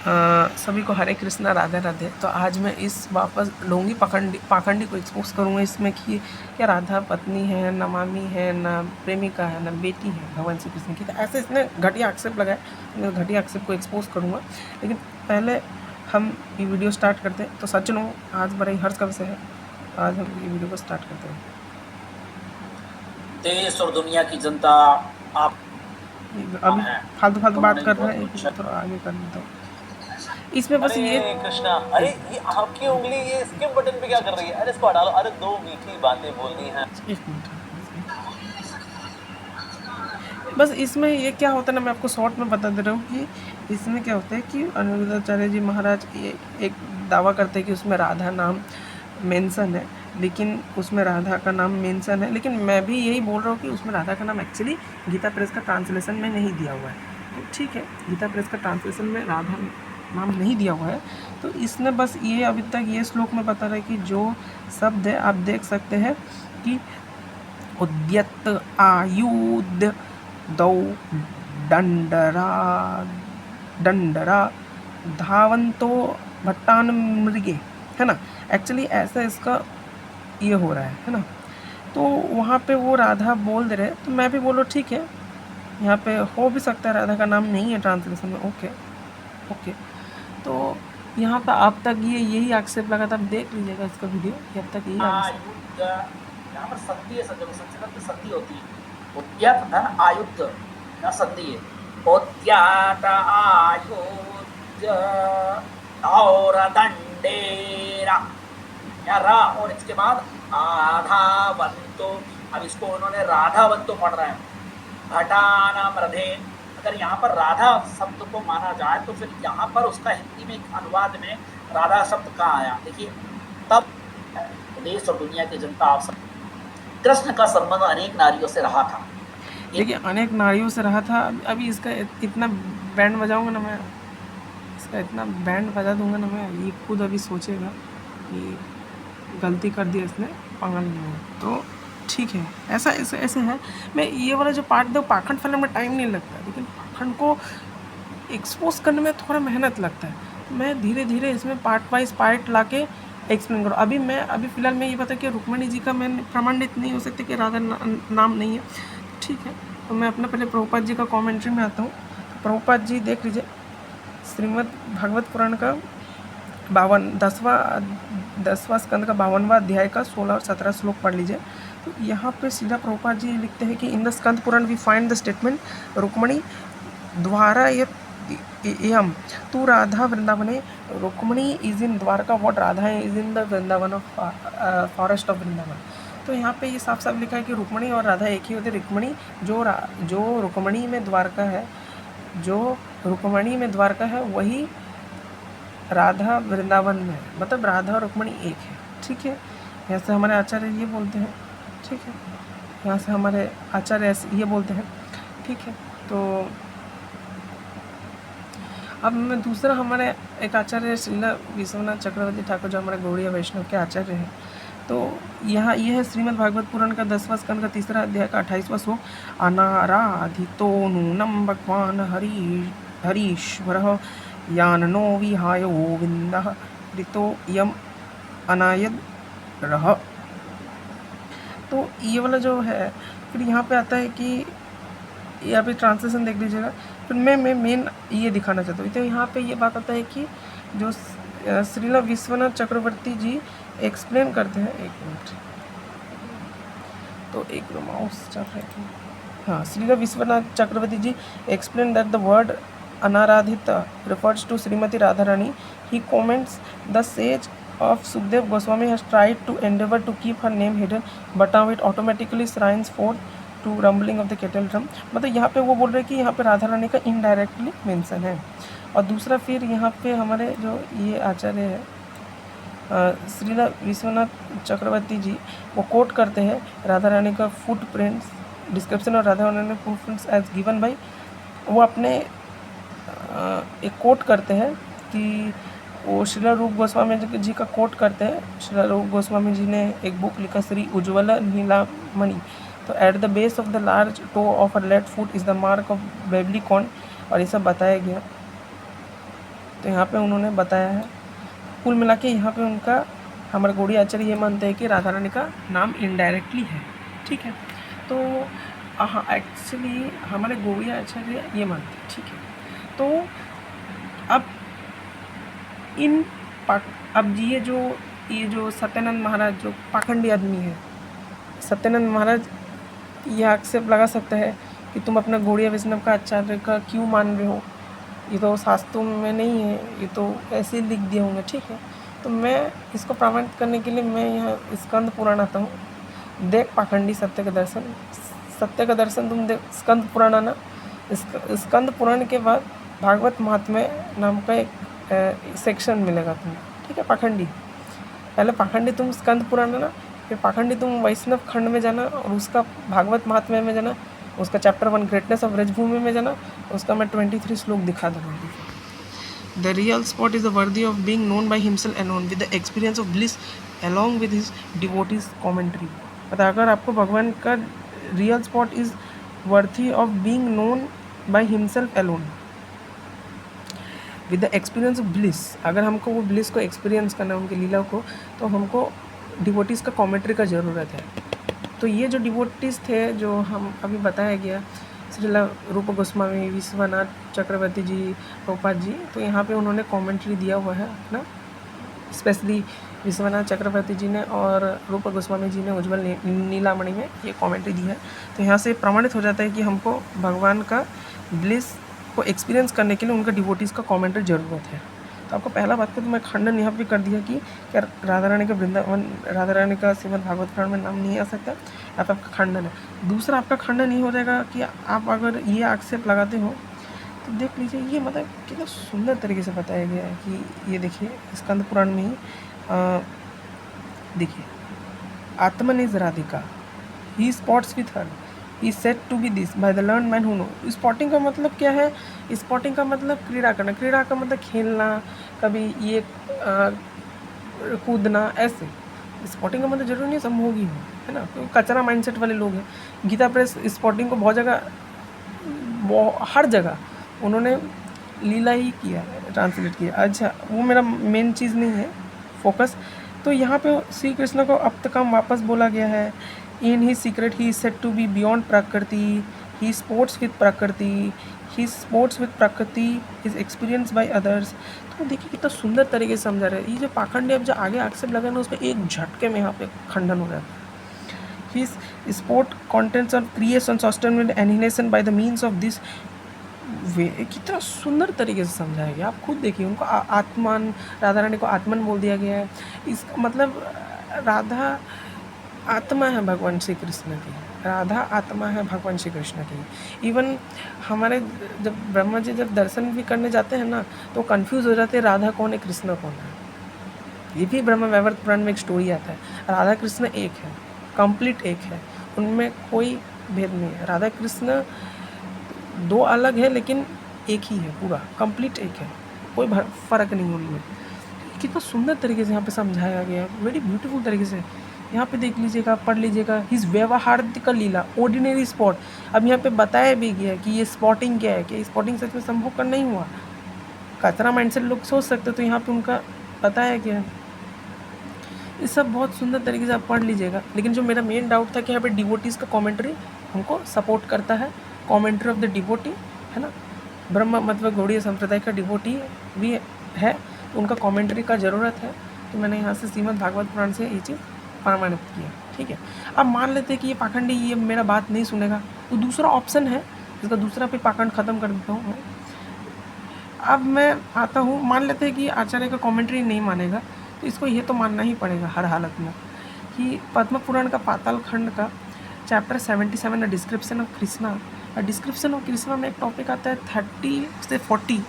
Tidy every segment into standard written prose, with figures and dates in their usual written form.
सभी को हरे कृष्णा राधे राधे। तो आज मैं इस वापस ढोंगी पाखंडी को एक्सपोज करूँगा इसमें कि क्या राधा पत्नी है, न मामी है, न प्रेमिका है, न बेटी है भगवान श्री कृष्ण की। तो ऐसे इसने घटिया आक्षेप लगाए, मैं घटिया आक्षेप को एक्सपोज करूँगा। लेकिन पहले हम ये वीडियो स्टार्ट करते हैं। तो सज्जनों, आज बड़ा ही हर्ष का विषय है, आज हम ये वीडियो को स्टार्ट करते हैं। देश और दुनिया की जनता आप अभी फालतू बात कर रहे हैं, थोड़ा आगे कर देता हूँ इसमें बस ये। कृष्णा, अरे ये आपकी उंगली ये स्किप बटन पे क्या कर रही है? अरे इसको हटा लो। अरे दो मीठी बातें बोलनी है। एक मिनट, बस इसमें ये क्या होता है ना, मैं आपको शॉर्ट में बता दे रहा हूँ कि इसमें क्या होता है कि अनिरुद्धाचार्य जी महाराज ये एक दावा करते हैं कि उसमें राधा नाम मेंशन है, लेकिन उसमें राधा का नाम मेंशन है। लेकिन मैं भी यही बोल रहा हूँ कि उसमें राधा का नाम एक्चुअली गीता प्रेस का ट्रांसलेशन में नहीं दिया हुआ है। तो ठीक है, गीता प्रेस का ट्रांसलेशन में राधा नाम नहीं दिया हुआ है। तो इसने बस ये अभी तक ये श्लोक में बता रहा है कि जो शब्द है आप देख सकते हैं कि उद्यत आयुध दौ दंडरा धावंतो भट्टान मृगे, है ना। एक्चुअली ऐसा इसका ये हो रहा है ना। तो वहाँ पे वो राधा बोल दे रहे, तो मैं भी बोलो ठीक है, यहाँ पे हो भी सकता है राधा का नाम नहीं है ट्रांसलेशन में। ओके। तो यहाँ पर अब तक ये यही आक्षेप लगा था। आप देख लीजिएगा इसका वीडियो, अब तक यही आक्षेप। यहाँ पर संधि है, संधि होती है। उद्यत धन आयुध, यहाँ संधि है। उद्यत आयुध और दंडेरा, यहाँ रा और इसके बाद आधावंतो। अब इसको उन्होंने राधावंतो पढ़ रहा है। घटानाम रधे, अगर यहाँ पर राधा शब्द को माना जाए तो फिर यहाँ पर उसका हिंदी में एक अनुवाद में राधा शब्द कहाँ आया? देखिए, तब देश और दुनिया की जनता आप सब, कृष्ण का संबंध अनेक नारियों से रहा था। देखिए, अनेक नारियों से रहा था। अभी इसका इतना बैंड बजाऊंगा ना मैं, इसका इतना बैंड बजा दूंगा ना मैं, ये खुद अभी सोचेगा कि गलती कर दी इसने, पागल नहीं। तो ठीक है, ऐसे है। मैं ये वाला जो पार्ट दो पाखंड फैलाने में टाइम नहीं लगता, लेकिन पाखंड को एक्सपोज करने में थोड़ा मेहनत लगता है। मैं धीरे धीरे इसमें पार्ट वाइज पार्ट ला के एक्सप्लेन करूँ। अभी फ़िलहाल मैं ये बता कि रुक्मणी जी का मैं प्रमाणित नहीं हो सकते कि राधा नाम नहीं है, ठीक है। तो मैं अपना पहले प्रभुपाद जी का कॉमेंट्री में आता हूँ। तो प्रभुपाद जी देख लीजिए, श्रीमद् भागवत पुराण का 10वां स्कंद का 52वां अध्याय का 16 और 17 श्लोक पढ़ लीजिए। तो यहाँ पे सीधा प्रभुपाद जी लिखते हैं कि in the Skanda Purana we find the statement Rukmini द्वारा यम तू राधा वृंदावने। Rukmini is in Dwarka, what Radha is in the Vrindavan of forest of Vrindavan. तो यहाँ पे ये साफ साफ लिखा है कि रुक्मणी और राधा एक ही होते। रुक्मणी जो रुक्मणी में द्वारका है, जो रुक्मणी में द्वारका है वही राधा वृंदावन में है। मतलब राधा और रुक्मणी एक है, ठीक है। यहाँ से हमारे आचार्य ये बोलते हैं, ठीक है। यहाँ से हमारे आचार्य ये बोलते हैं, ठीक है। तो अब मैं दूसरा, हमारे एक आचार्य श्रीला विश्वनाथ चक्रवर्ती ठाकुर जो हमारे गौड़ीय वैष्णव के आचार्य हैं। तो यहाँ ये है श्रीमद् भागवत पुराण का 10वां स्कंद का 3रा अध्याय का 28वां श्लोक। अनाराधितो नूनम भगवान हरीश्वर याननो विहाय गोविंदः ऋतो यम अनायद रह। तो ये वाला जो है, फिर यहाँ पे आता है कि यहाँ पे ट्रांसलेशन देख लीजिएगा। फिर मैं मेन ये दिखाना चाहता हूँ। तो यहाँ पे ये बात आता है कि जो श्रीला विश्वनाथ चक्रवर्ती जी एक्सप्लेन करते हैं, एक मिनट, तो एक माउस चल रहा है। हाँ, Srila Vishwanath Chakravarti ji explain that the word अनाराधिता refers to Srimati Radharani. He comments the sage of Sukdev Goswami has tried to endeavor to keep her name hidden, but now it automatically shines forth to rumbling of the kettle drum. मतलब यहाँ पे वो बोल रहे हैं कि यहाँ पे राधा रानी का इनडायरेक्टली मेंशन है। और दूसरा फिर यहाँ पे हमारे जो ये आचार्य है श्रीला विश्वनाथ चक्रवर्ती जी, वो कोट करते हैं राधा रानी का फुट प्रिंट्स डिस्क्रिप्शन और Radha Rani footprints as given by, वो अपने एक कोट करते हैं कि वो श्रीला रूप गोस्वामी जी का कोट करते हैं। श्रीला रूप गोस्वामी जी ने एक बुक लिखा श्री उज्ज्वला नीलामणि। तो at the base of the large toe of a left foot is the mark of barley corn, और ये सब बताया गया। तो यहाँ पे उन्होंने बताया है। कुल मिला के यहाँ पे उनका हमारे गौड़ी आचार्य ये मानते हैं कि राधा रानी का नाम इनडायरेक्टली है, ठीक है। तो हाँ, एक्चुअली हमारे गौड़ी आचार्य ये मानते हैं, ठीक है। तो अब अब ये जो सत्यानंद महाराज जो पाखंडी आदमी है, सत्यानंद महाराज ये आक्षेप लगा सकता है कि तुम अपना गौड़िया वैष्णव का आचार्य का क्यों मान रहे हो, ये तो शास्त्रों में नहीं है, ये तो ऐसे ही लिख दिए होंगे, ठीक है। तो मैं इसको प्रमाणित करने के लिए मैं यहाँ स्कंद पुराण आता हूँ। देख पाखंडी सत्य का दर्शन तुम देख स्कंद पुराण आना। स्कंद पुराण के बाद भागवत महात्म्य नाम का एक सेक्शन मिलेगा तुम्हें, ठीक है। पाखंडी पहले पाखंडी तुम स्कंद पुराण आना, फिर पाखंडी तुम वैष्णव खंड में जाना और उसका भागवत महात्म्य में जाना, उसका चैप्टर 1 ग्रेटनेस ऑफ ब्रजभूमि में जाना, उसका मैं 23 श्लोक दिखा दूँगा। The real spot is worthy of being known by himself alone with the experience of bliss along with his devotees commentary। मतलब अगर आपको भगवान का real spot is worthy of being known by himself alone with the experience of bliss, अगर हमको वो bliss को experience करना है उनकी लीला को, तो हमको डिवोटीज़ का कॉमेंट्री का ज़रूरत है। तो ये जो डिवोटीज़ थे जो हम अभी बताया गया, श्रीला रूप गोस्वामी, विश्वनाथ चक्रवर्ती जी, प्रभुपाद जी, तो यहाँ पे उन्होंने कमेंट्री दिया हुआ है अपना, स्पेशली विश्वनाथ चक्रवर्ती जी ने और रूप गोस्वामी जी ने उज्ज्वल नीलामणि में ये कमेंट्री दी है। तो यहाँ से प्रमाणित हो जाता है कि हमको भगवान का ब्लिस को एक्सपीरियंस करने के लिए उनका डिवोटीज़ का कमेंट्री ज़रूरत है। तो आपको पहला बात को तो मैं खंडन यहाँ पे कर दिया कि क्या राधा रानी का वृंदावन, राधा रानी का श्रीमद् भागवत पुराण में नाम नहीं आ सकता, यहाँ पे आपका खंडन है। दूसरा आपका खंडन ये हो जाएगा कि आप अगर ये आक्षेप लगाते हो तो देख लीजिए, ये मतलब कितना सुंदर तरीके से बताया गया है कि ये देखिए स्कंद पुराण में ही देखिए, Atman is Radhika, he spots with her, he said to be this by the learn man who know. Spotting का मतलब क्या है? स्पॉटिंग का मतलब क्रीड़ा करना, क्रीड़ा का मतलब खेलना, कभी ये कूदना, ऐसे। स्पॉटिंग का मतलब जरूरी नहीं संभोगी हो, है ना, तो कचरा माइंडसेट वाले लोग हैं। गीता प्रेस स्पॉटिंग को बहुत जगह, हर जगह उन्होंने लीला ही किया, ट्रांसलेट किया। अच्छा, वो मेरा मेन चीज़ नहीं है फोकस। तो यहाँ पे श्री कृष्ण को अब तक वापस बोला गया है, in he secret he said to be beyond prakriti, he sports with prakriti, he sports with prakriti is experience by others. तो देखिए कितना सुंदर तरीके से समझा रहे हैं। ये जो पाखंडी अब जो आगे आक्षेप लगा ना, उसका एक झटके में यहाँ पे खंडन हो जाता है। His sport contents on creation, sustainment, annihilation by the means of this way। कितना सुंदर तरीके से समझाया गया, आप खुद देखिए। उनको आत्मन, राधा रानी को आत्मन बोल दिया गया है। इसका मतलब राधा आत्मा है भगवान श्री कृष्ण की, राधा आत्मा है भगवान श्री कृष्ण की। इवन हमारे जब ब्रह्मा जी जब दर्शन भी करने जाते हैं ना, तो कंफ्यूज हो जाते हैं राधा कौन है कृष्ण कौन है। ये भी ब्रह्म वैवर्त पुराण में एक स्टोरी आता है। राधा कृष्ण एक है, कंप्लीट एक है, उनमें कोई भेद नहीं है। राधा कृष्ण दो अलग है लेकिन एक ही है, पूरा कंप्लीट एक है, कोई फ़र्क नहीं उनमें। कितना सुंदर तरीके से यहाँ पे समझाया गया, वेरी ब्यूटीफुल तरीके से। यहाँ पे देख लीजिएगा, पढ़ लीजिएगा, हिज व्यवहारिक लीला, ऑर्डिनरी स्पॉट। अब यहाँ पे बताया भी गया कि ये स्पॉटिंग क्या है, कि स्पॉटिंग सच में संभव कर नहीं हुआ। कचरा माइंडसेट लोग सोच सकते, तो यहाँ पे उनका बताया गया है। ये सब बहुत सुंदर तरीके से आप पढ़ लीजिएगा। लेकिन जो मेरा मेन डाउट था कि यहाँ पे डिवोटीज़ का कमेंट्री हमको सपोर्ट करता है, कमेंट्री ऑफ द डिवोटी, है ना, ब्रह्म मतलब गौड़ीय संप्रदाय का डिवोटी भी है, तो उनका कमेंट्री का ज़रूरत है। तो मैंने यहाँ से श्रीमद् भागवत पुराण से ये चीज़ प्रमाणित किया, ठीक है। अब मान लेते हैं कि ये पाखंडी ये मेरा बात नहीं सुनेगा, तो दूसरा ऑप्शन है, इसका दूसरा पे पाखंड ख़त्म कर देता हूँ मैं। अब मैं आता हूँ, मान लेते हैं कि आचार्य का कमेंट्री नहीं मानेगा, तो इसको ये तो मानना ही पड़ेगा हर हालत में कि पद्म पुराण का पाताल खंड का chapter 77 description of Krishna, description of Krishna में एक टॉपिक आता है 30 से 40।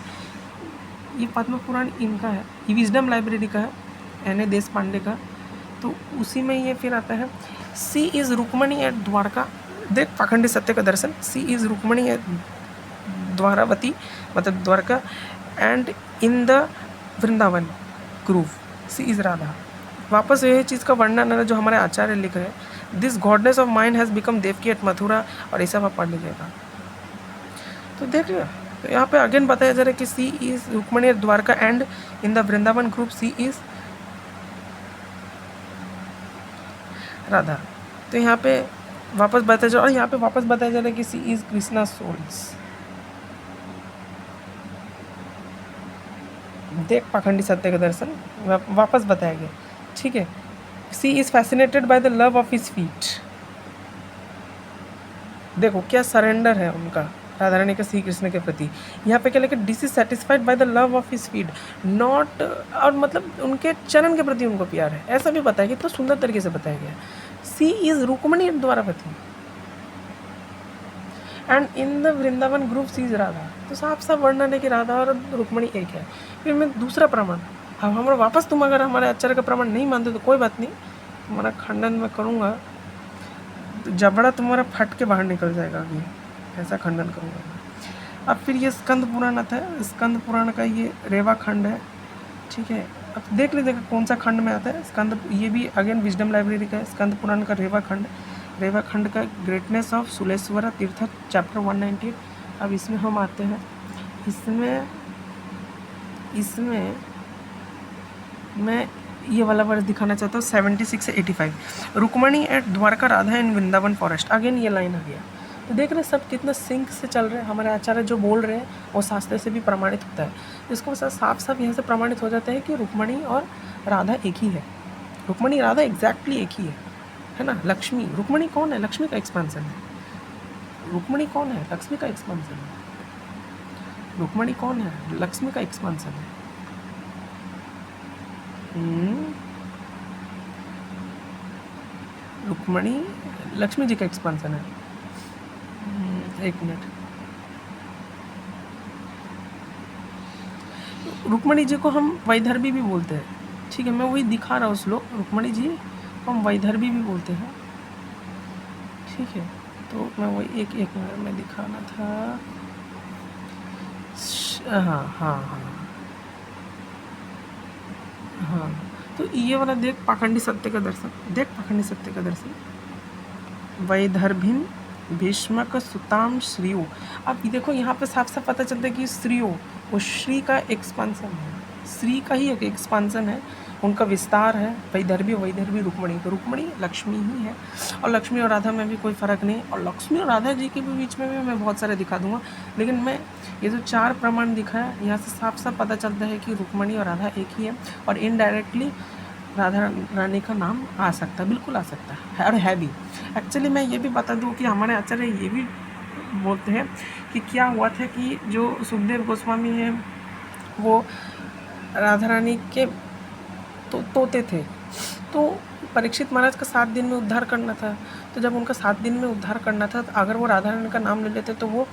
ये पद्म पुराण इनका है, ये विजडम लाइब्रेरी का है, एन देश पांडे का। तो उसी में ये फिर आता है, she is Rukmini at Dwarka. देख पाखंडी सत्य का दर्शन, she is Rukmini at Dwaravati मतलब Dwarka and in the Vrindavan grove, she is Radha. वापस यही चीज़ का वर्णन है जो हमारे आचार्य लिख रहे हैं, this goddess of mind has become Devaki at Mathura, और ऐसा आप पढ़ लीजिएगा। तो देख रहे तो यहाँ पे अगेन बताया जा रहा है कि she is Rukmini at Dwarka and in the Vrindavan group she is Radha. तो यहाँ पे वापस बताया जा रहा है, और यहाँ पे वापस बताया जा रहा है कि सी इज कृष्णा सोल्स। देख पाखंडी सत्य का दर्शन वापस बताया गया, ठीक है। She is fascinated by the love of his feet. देखो क्या सरेंडर है उनका राधा रानी का श्री कृष्ण के प्रति। यहाँ पे क्या लिखा, dish is satisfied by the love of his feet not, और मतलब उनके चरण के प्रति उनको प्यार है, ऐसा भी बताया गया। तो सुंदर तरीके से बताया गया। She is Rukmini Dvaravati and in the Vrindavan group she is Radha. तो साफ साफ वर्णन है कि राधा और रुक्मणी एक है। फिर मैं दूसरा प्रमाण, हम हमारा वापस तुम अगर हमारे आचार्य का प्रमाण नहीं मानते तो कोई बात नहीं, तुम्हारा खंडन मैं करूँगा, तो जबड़ा तुम्हारा फट के बाहर निकल जाएगा अभी, ऐसा खंडन करूँगा। अब फिर ये स्कंद पुराण आता है, स्कंद पुराण का ये रेवा खंड है, ठीक है। अब देख लीजिएगा कौन सा खंड में आता है स्कंद, ये भी अगेन विजडम लाइब्रेरी का है, स्कंद पुराण का रेवा खंड, रेवा खंड का ग्रेटनेस ऑफ सुलेश्वर तीर्थ चैप्टर 198। अब इसमें हम आते हैं, इसमें मैं ये वाला वर्ष दिखाना चाहता हूँ 76 से 85। Rukmini at Dwarka Radha in Vrindavan forest, again ये लाइन आ गया। तो देख रहे सब कितना सिंक से चल रहे हैं, हमारे आचार्य जो बोल रहे हैं वो शास्त्र से भी प्रमाणित होता है। इसको साफ साफ यहाँ से प्रमाणित हो जाता है कि रुक्मणी और राधा एक ही है, रुक्मणी राधा एग्जैक्टली एक ही है ना। लक्ष्मी, रुक्मणी कौन है, लक्ष्मी का एक्सपांसन है। रुक्मणी कौन है, लक्ष्मी का एक्सपांसन है। रुक्मणी कौन है, लक्ष्मी का एक्सपांसन है। रुक्मणी लक्ष्मी जी का एक्सपांसन है। एक मिनट, रुक्मणी जी को हम वैदर्भी भी बोलते हैं, ठीक है। मैं वही दिखा रहा हूँ श्लोक, रुक्मणी जी को हम वैदर्भी भी बोलते हैं, ठीक है। तो मैं वही एक मिनट में दिखाना था। हाँ, तो ये वाला देख पाखंडी सत्य का दर्शन, देख पाखंडी सत्य का दर्शन, वैदर्भिम भीष्मक सुताम श्रीयो। अब ये देखो यहाँ पे साफ साफ पता चलता है कि श्रीयो वो श्री का एक्सपांसन है, श्री का ही एक एक्सपांसन है, उनका विस्तार है। वैदर्भी रुक्मणी, तो रुक्मणी लक्ष्मी ही है, और लक्ष्मी और राधा में भी कोई फ़र्क नहीं। और लक्ष्मी और राधा जी के भी बीच में भी मैं बहुत सारे दिखा दूंगा, लेकिन मैं ये जो 4 प्रमाण दिखाया यहाँ से साफ साफ पता चलता है कि रुक्मणी और राधा एक ही है, और इनडायरेक्टली राधा रानी का नाम आ सकता है, बिल्कुल आ सकता है और है भी। एक्चुअली मैं ये भी बता दूँ कि हमारे आचार्य ये भी बोलते हैं कि क्या हुआ था कि जो सुखदेव गोस्वामी हैं वो राधा रानी के तोते थे, तो परीक्षित महाराज का 7 दिन में उद्धार करना था। तो जब उनका 7 दिन में उद्धार करना था, तो अगर वो राधा रानी का नाम ले लेते तो वो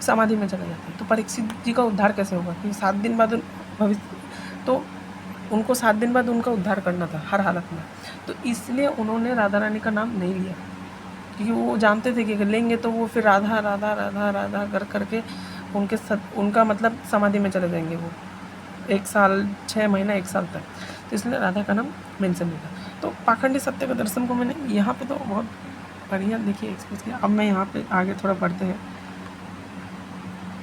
समाधि में चले जाते। तो परीक्षित जी का उद्धार कैसे होगा, क्योंकि 7 दिन बाद भविष्य, तो उनको 7 दिन बाद उनका उद्धार करना था हर हालत में। तो इसलिए उन्होंने राधा रानी का नाम नहीं लिया, क्योंकि वो जानते थे कि अगर लेंगे तो वो फिर राधा राधा राधा राधा कर करके उनका मतलब समाधि में चले जाएंगे वो 1 साल 6 महीना 1 साल तक। तो इसलिए राधा का नाम मेंशन नहीं था। तो पाखंडी सत्य का दर्शन को मैंने यहाँ पे तो बहुत बढ़िया देखिए एक्सप्रेस किया। अब मैं यहाँ पे आगे थोड़ा बढ़ते हैं।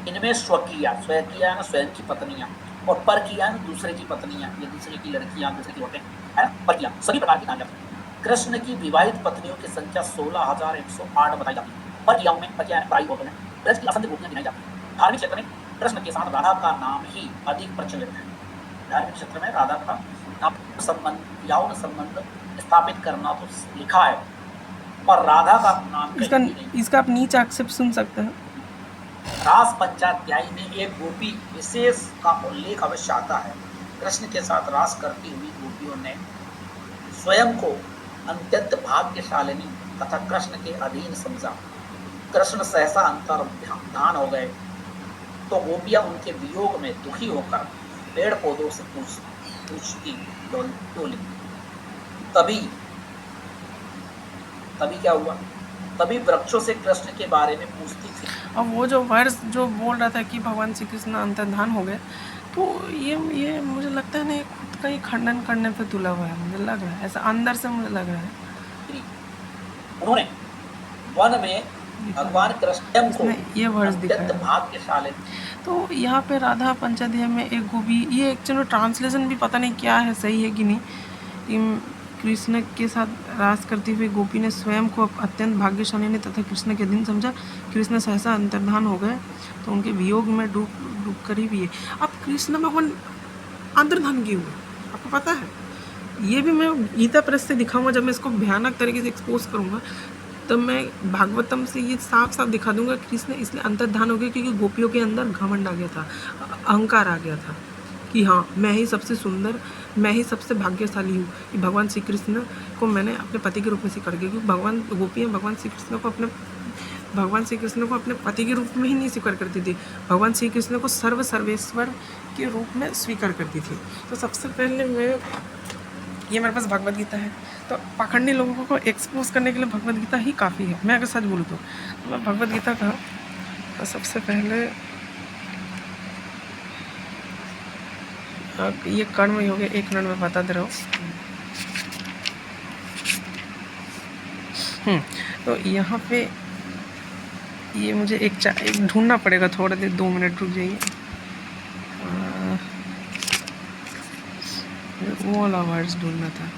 इनमें स्वकीय स्वयं की पत्नियां, और पर किया दूसरे की पत्नियां, ये दूसरे की लड़कियां, दूसरे की औरतें, है ना, पर किया सभी प्रकार की कहा जाती है। कृष्ण की विवाहित पत्नियों की संख्या 16,108 बताई जाती है। पर कियाओं में पतियां प्रायः होते हैं, ब्रज की असंख्य गोपियां गिनाई जाती है। धार्मिक क्षेत्र में कृष्ण के साथ राधा का नाम ही अधिक प्रचलित है। धार्मिक क्षेत्र में राधा का नाम संबंध, यौन संबंध स्थापित करना तो लिखा है, पर राधा का नाम इसका आप नीचे आक्षेप सुन सकते हैं। रास पंचाध्यायी में एक गोपी विशेष का उल्लेख अवश्य आता है। कृष्ण के साथ रास करती हुई गोपियों ने स्वयं को अत्यंत भाग्यशालिनी तथा कृष्ण के अधीन समझा। कृष्ण सहसा अंतर्धान हो गए तो गोपियां उनके वियोग में दुखी होकर पेड़ पौधों से पूछती डोली। तभी क्या हुआ, तभी वृक्षों से कृष्ण के बारे में पूछती थी। अब वो जो वर्ष जो बोल रहा था कि भगवान श्री कृष्ण अंतर्धान हो गए, तो ये मुझे लगता है ना खुद का ही खंडन करने पे तुला हुआ है, मुझे लग रहा है ऐसा, अंदर से मुझे लग रहा है। उन्होंने वन में दिखा रहा भगवान है। कृष्ण को इसमें ये वर्ड्स अत्यंत दिखाया है। भाग्यशाली। तो यहाँ पे राधा पंचाध्याय में एक गोपी, ये एक्चुअली ट्रांसलेशन भी पता नहीं क्या है, सही है कि नहीं, कि कृष्ण के साथ रास करती हुई गोपी ने स्वयं को अत्यंत भाग्यशाली ने तथा कृष्ण के दिन समझा। कृष्ण सहसा अंतर्धान हो गए तो उनके वियोग में डूब कर ही भी है। अब कृष्ण भगवान अंतर्धान क्यों हुए, आपको पता है? ये भी मैं गीता प्रेस से दिखाऊंगा, जब मैं इसको भयानक तरीके से एक्सपोज करूंगा तब मैं भागवतम से ये साफ साफ दिखा दूंगा कि कृष्ण इसलिए अंतर्धान हो गया क्योंकि गोपियों के अंदर घमंड आ गया था, अहंकार आ गया था कि हाँ मैं ही सबसे सुंदर, मैं ही सबसे भाग्यशाली हूँ कि भगवान श्री कृष्ण को मैंने अपने पति के रूप में स्वीकार किया। क्योंकि भगवान गोपियाँ भगवान श्री कृष्ण को अपने पति के रूप में ही नहीं स्वीकार करती थी, भगवान श्री कृष्ण को सर्वेश्वर के रूप में स्वीकार करती थी। तो सबसे पहले ये मेरे पास भगवद गीता है, तो पाखंडी लोगों को एक्सपोज करने के लिए भगवद गीता ही काफ़ी है। मैं अगर सच बोलूँ तो मैं भगवद गीता का तो सबसे पहले ये कर्म ही हो गया, 1 मिनट में बता दे रहा हूँ। तो यहाँ पे ये मुझे एक ढूंढना पड़ेगा, थोड़ा देर 2 मिनट रुक जाइए। वो वाला वर्ड्स ढूंढना था।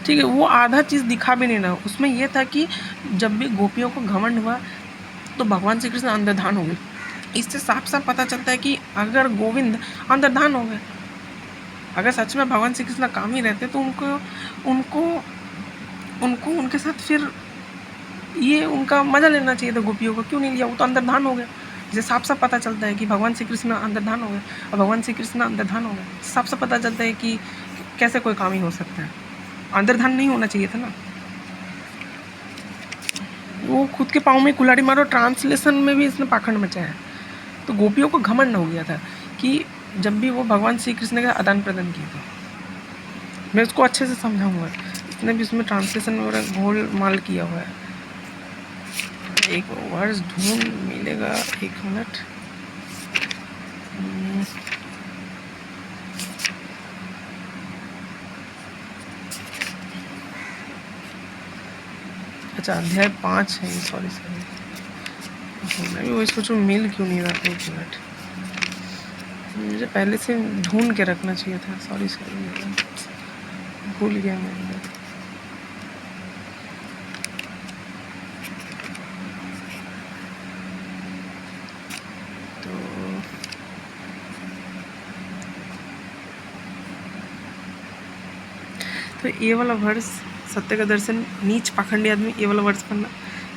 ठीक है, वो आधा चीज़ दिखा भी नहीं रहा। उसमें ये था कि जब भी गोपियों को घमंड हुआ तो भगवान श्री कृष्ण अंतर्धान हो गए। इससे साफ साफ पता चलता है कि अगर गोविंद अंतर्धान हो गए, अगर सच में भगवान श्री कृष्ण काम ही रहते तो उनको उनके साथ फिर ये उनका मजा लेना चाहिए था गोपियों को, क्यों नहीं लिया? वो तो अंतर्धान हो गए। इसे साफ साफ पता चलता है कि भगवान श्री कृष्ण अंतर्धान हो गए, और भगवान श्री कृष्ण अंतर्धान हो गए, साफ साफ पता चलता है कि कैसे कोई काम ही हो सकता है। अंतर्धान नहीं होना चाहिए था ना। वो खुद के पाँव में कुल्हाड़ी मारो, ट्रांसलेशन में भी इसने पाखंड मचाया है। तो गोपियों को घमंड हो गया था कि जब भी वो भगवान श्री कृष्ण का आदान प्रदान किया था। मैं उसको अच्छे से समझाऊंगा, इसने भी उसमें ट्रांसलेशन में घोल माल किया हुआ है। एक वर्ड्स ढूंढ मिलेगा, 1 मिनट। अच्छा, अध्याय 5 है, सॉरी मैं भी वही सोचूं मिल क्यों नहीं रहा। 1 मिनट, मुझे पहले से ढूंढ के रखना चाहिए था। सॉरी भूल गया मैं। तो ये वाला वर्ष सत्य का दर्शन, नीच पाखंडी आदमी ये वाला वर्ष पढ़ना।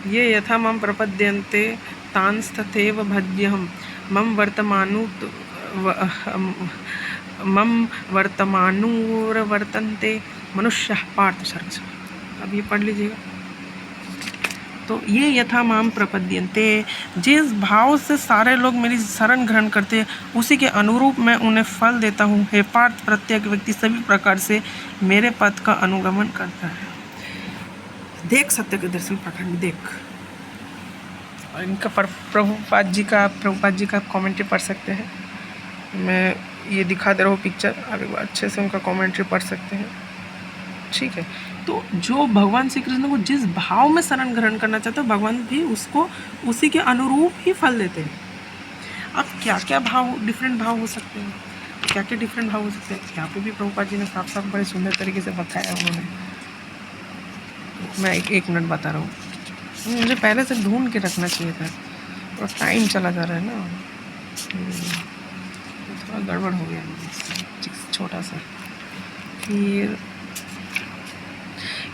ये यथा मम प्रपद्यन्ते तांस्तथैव भज्यहम् मम वर्तमानुर्वर्तन्ते मनुष्यः पार्थ सर्वश। अब ये पढ़ लीजिएगा। तो ये यथा माम प्रपद्यन्ते, जिस भाव से सारे लोग मेरी शरण ग्रहण करते हैं उसी के अनुरूप मैं उन्हें फल देता हूँ। हे पार्थ, प्रत्येक व्यक्ति सभी प्रकार से मेरे पद का अनुगमन करता है। देख सत्य के दर्शन पाखंड देख। और इनका प्रभुपाद जी का कमेंट्री पढ़ सकते हैं। मैं ये दिखा दे रहा हूँ पिक्चर, आप एक बार अच्छे से उनका कमेंट्री पढ़ सकते हैं। ठीक है, तो जो भगवान श्री कृष्ण को जिस भाव में शरण ग्रहण करना चाहते हो, भगवान भी उसको उसी के अनुरूप ही फल देते हैं। अब क्या क्या भाव, डिफरेंट भाव हो सकते हैं, क्या क्या डिफरेंट भाव हो सकते हैं, यहाँ पे भी प्रभुपाद जी ने साफ साफ बड़े सुंदर तरीके से बताया उन्होंने। मैं एक मिनट बता रहा हूँ। मुझे पहले से ढूंढ के रखना चाहिए था, और टाइम चला जा रहा है ना, थोड़ा गड़बड़ हो गया छोटा सा। फिर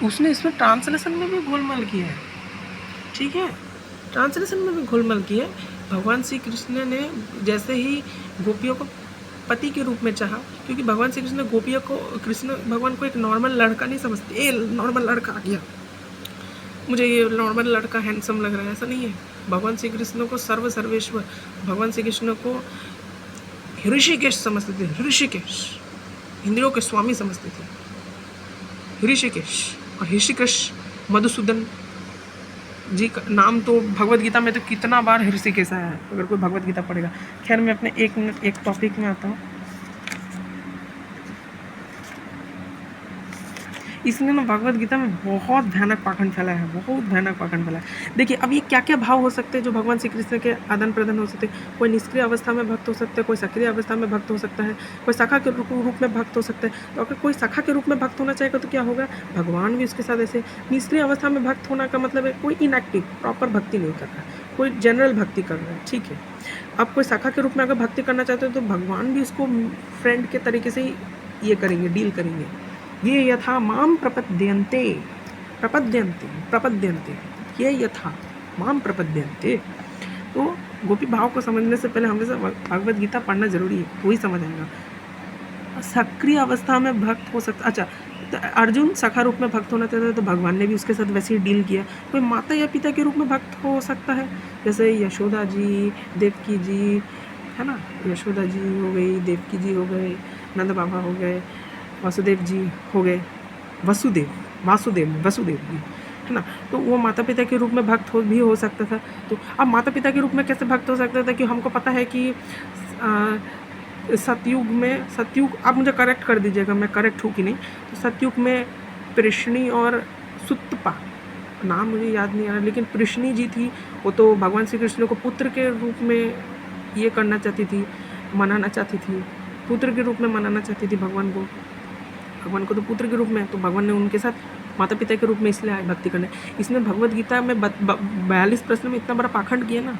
उसने इसमें ट्रांसलेशन में भी घोलमाल किया है। ठीक है, ट्रांसलेशन में भी घोलमाल किया है। भगवान श्री कृष्ण ने जैसे ही गोपियों को पति के रूप में चाहा, क्योंकि भगवान श्री कृष्ण गोपियों को, कृष्ण भगवान को एक नॉर्मल लड़का नहीं समझते। ये नॉर्मल लड़का आ गया, मुझे ये नॉर्मल लड़का हैंडसम लग रहा है, ऐसा नहीं है। भगवान श्री कृष्ण को सर्वेश्वर, भगवान श्री कृष्ण को ऋषिकेश समझते थे। ऋषिकेश इंद्रियों के स्वामी समझते थे। ऋषिकेश और ऋषिकेश मधुसूदन जी का नाम तो भगवत गीता में तो कितना बार ऋषिकेश आया है, अगर कोई भगवत गीता पढ़ेगा। खैर मैं अपने 1 मिनट एक टॉपिक में आता हूँ। इसने ना भगवत गीता में बहुत भयानक पाखंड फैलाया है, बहुत भयानक पाखंड फैलाया है। देखिए अब ये क्या क्या भाव हो सकते हैं जो भगवान श्री कृष्ण के आदान प्रदान हो सकते हैं। कोई निष्क्रिय अवस्था में भक्त हो सकता है, कोई सक्रिय अवस्था में भक्त हो सकता है, कोई सखा के रूप में भक्त हो सकता है। तो अगर कोई सखा के रूप में भक्त होना चाहेगा तो क्या होगा, भगवान भी उसके साथ ऐसे। निष्क्रिय अवस्था में भक्त होना का मतलब है कोई इनएक्टिव प्रॉपर भक्ति नहीं कर रहा है, कोई जनरल भक्ति कर रहा है, ठीक है। अब कोई सखा के रूप में अगर भक्ति करना चाहते हो तो भगवान भी उसको फ्रेंड के तरीके से ही ये करेंगे, डील करेंगे। ये यथा माम प्रपद्यन्ते ये यथा माम प्रपद्यन्ते। तो गोपी भाव को समझने से पहले हमेशा भगवत गीता पढ़ना जरूरी है, तो ही समझ आएगा। सक्रिय अवस्था में भक्त हो सकता, अच्छा तो अर्जुन सखा रूप में भक्त होना चाहता है तो भगवान ने भी उसके साथ वैसे ही डील किया। कोई माता या पिता के रूप में भक्त हो सकता है, जैसे यशोदा जी, देवकी जी, है ना, यशोदा जी हो गई, देवकी जी हो गए, नंद बाबा हो गए, वासुदेव जी हो गए, वसुदेव जी, है ना। तो वो माता पिता के रूप में भक्त भी हो सकता था। तो अब माता पिता के रूप में कैसे भक्त हो सकता था कि हमको पता है कि सतयुग आप मुझे करेक्ट कर दीजिएगा मैं करेक्ट हूँ कि नहीं। तो सतयुग में पृष्णी और सुतपा, नाम मुझे याद नहीं आ रहा, लेकिन पृष्णी जी थी, वो तो भगवान श्री कृष्ण को पुत्र के रूप में ये करना चाहती थी, मनाना चाहती थी, पुत्र के रूप में मनाना चाहती थी भगवान को तो पुत्र के रूप में। तो भगवान ने उनके साथ माता पिता के रूप में इसलिए आए भक्ति करने। इसने भगवत गीता में 42 प्रश्न में इतना बड़ा पाखंड किया ना,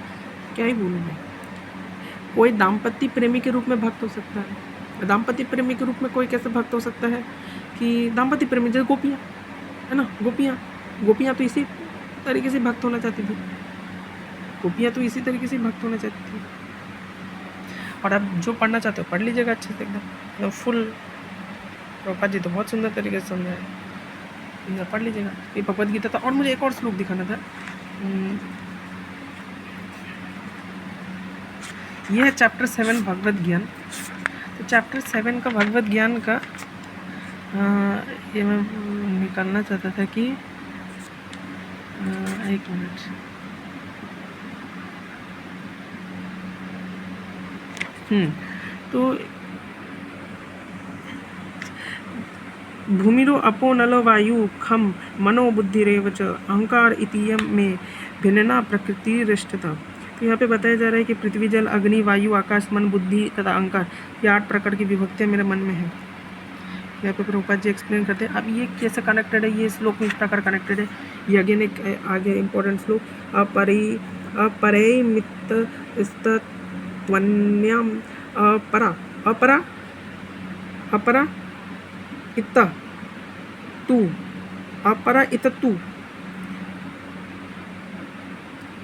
क्या ही बोलूँ मैं। कोई दाम्पत्य प्रेमी के रूप में भक्त हो सकता है। दाम्पत्य प्रेमी के रूप में कोई कैसे भक्त हो सकता है कि दाम्पत्य प्रेमी जैसे गोपियाँ, है ना, गोपियाँ तो इसी तरीके से भक्त होना चाहती थी, और अब जो पढ़ना चाहते हो पढ़ लीजिएगा अच्छे से एकदम फुल। प्रभुपाद जी तो बहुत सुंदर तरीके से समझाए, पढ़ लीजिएगा ये भगवत गीता था। और मुझे एक और श्लोक दिखाना था, ये है चैप्टर 7 भगवत ज्ञान। तो चैप्टर 7 का भगवत ज्ञान का ये मैं निकालना चाहता था कि एक मिनट, तो भूमिरो अपो नलो वायु खम मनो बुद्धिरेव च अहंकार इतियम में भिन्ना प्रकृतिरिष्टता। तो यहाँ पे बताया जा रहा है कि पृथ्वी जल अग्नि वायु आकाश मन बुद्धि तथा अहंकार, ये 8 प्रकार की विभक्तियाँ मेरे मन में है। यहाँ पे प्रभुपाद जी एक्सप्लेन करते हैं। अब ये कैसे कनेक्टेड है, ये श्लोक इस प्रकार कनेक्टेड है। ये अगेन एक आगे इम्पोर्टेंट श्लोक, अपरिमित स्तत्वन्याम अपरा इत्ता तू अपरा इततु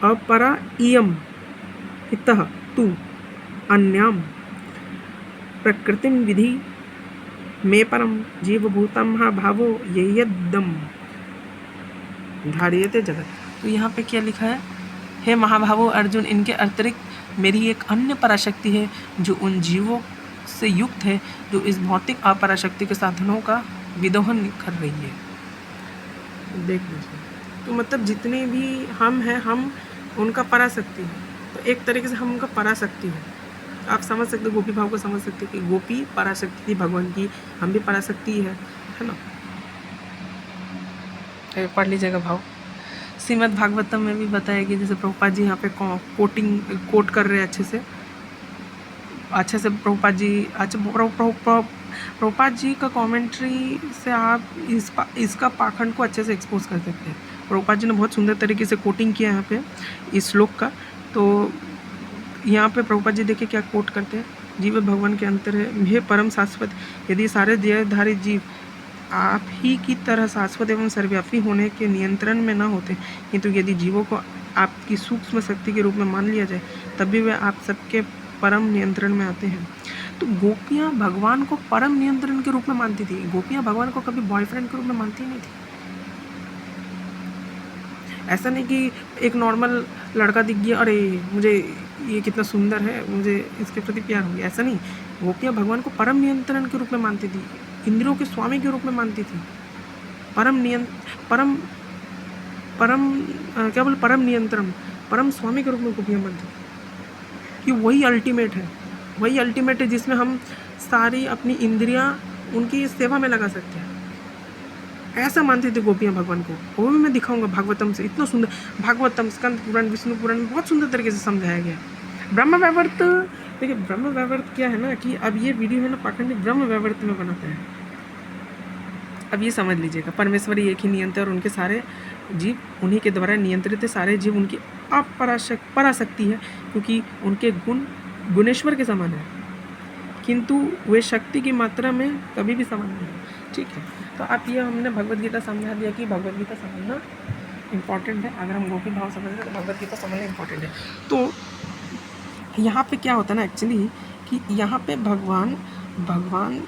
अपरा इयम इतः तू अन्याम प्रकृतिम विधि मे परम जीवभूतम भावो यद्दम धार्यते जगत। तो यहाँ पे क्या लिखा है, हे महाभावो अर्जुन, इनके अतिरिक्त मेरी एक अन्य पराशक्ति है जो उन जीवों से युक्त है जो इस भौतिक अपराशक्ति के साधनों का विदोहन कर रही है। देख लीजिए, तो मतलब जितने भी हम हैं हम उनका पराशक्ति है। तो एक तरीके से हम उनका पराशक्ति है। आप समझ सकते हो, गोपी भाव को समझ सकते हो कि गोपी पराशक्ति थी भगवान की, हम भी पराशक्ति है ना। पढ़ लीजिएगा भाव। श्रीमद् भागवतम में भी बताया कि जैसे प्रभुपाद जी यहाँ पे कोट कर रहे हैं अच्छे से प्रभुपाद जी। अच्छा, प्रभुपाद जी का कमेंट्री से आप इसका पाखंड को अच्छे से एक्सपोज कर सकते हैं। प्रभुपाद जी ने बहुत सुंदर तरीके से कोटिंग किया यहाँ पे इस श्लोक का। तो यहाँ पे प्रभुपाद जी देखिए क्या कोट करते हैं, जीव भगवान के अंतर है, हे परम शाश्वत, यदि सारे देहधारी जीव आप ही की तरह शाश्वत एवं सर्वव्यापी होने के नियंत्रण में न होते, किंतु यदि जीवों को आपकी सूक्ष्म शक्ति के रूप में मान लिया जाए तब भी वे आप सबके परम नियंत्रण में आते हैं। तो गोपियाँ भगवान को परम नियंत्रण के रूप में मानती थी। गोपियाँ भगवान को कभी बॉयफ्रेंड के रूप में मानती नहीं थी। ऐसा नहीं कि एक नॉर्मल लड़का दिख गया, अरे मुझे ये कितना सुंदर है, मुझे इसके प्रति प्यार हो गया, ऐसा नहीं। गोपियाँ भगवान को परम नियंत्रण के रूप में मानती थी, इंद्रियों के स्वामी के रूप में मानती थी। परम नियंत्रण, परम स्वामी के रूप में गोपियाँ मानती थी कि वही अल्टीमेट है जिसमें हम सारी अपनी इंद्रियां उनकी सेवा में लगा सकते हैं। ऐसा मानती थी गोपियाँ भगवान को। वो भी मैं दिखाऊंगा भागवतम से, इतना सुंदर। भागवतम, स्कंद पुराण, विष्णु पुराण में बहुत सुंदर तरीके से समझाया गया। ब्रह्म वैवर्त, देखिए ब्रह्म वैवर्त क्या है ना कि अब ये वीडियो है ना पाखंडी ब्रह्म वैवर्त में बनाते हैं। अब ये समझ लीजिएगा, परमेश्वरी एक ही नियंत्रण और उनके सारे जीव उन्हीं के द्वारा नियंत्रित है। सारे जीव उनकी पराशक्ति है, क्योंकि उनके गुण गुणेश्वर के समान है, किंतु वे शक्ति की मात्रा में कभी भी समान नहीं है। ठीक है, तो आप ये हमने भगवद गीता समझा दिया कि भगवद गीता समझना इम्पॉर्टेंट है। अगर हम गोपी भाव समझ रहे तो भगवद गीता समझना इम्पॉर्टेंट है। तो यहाँ पे क्या होता है ना एक्चुअली कि यहाँ पे भगवान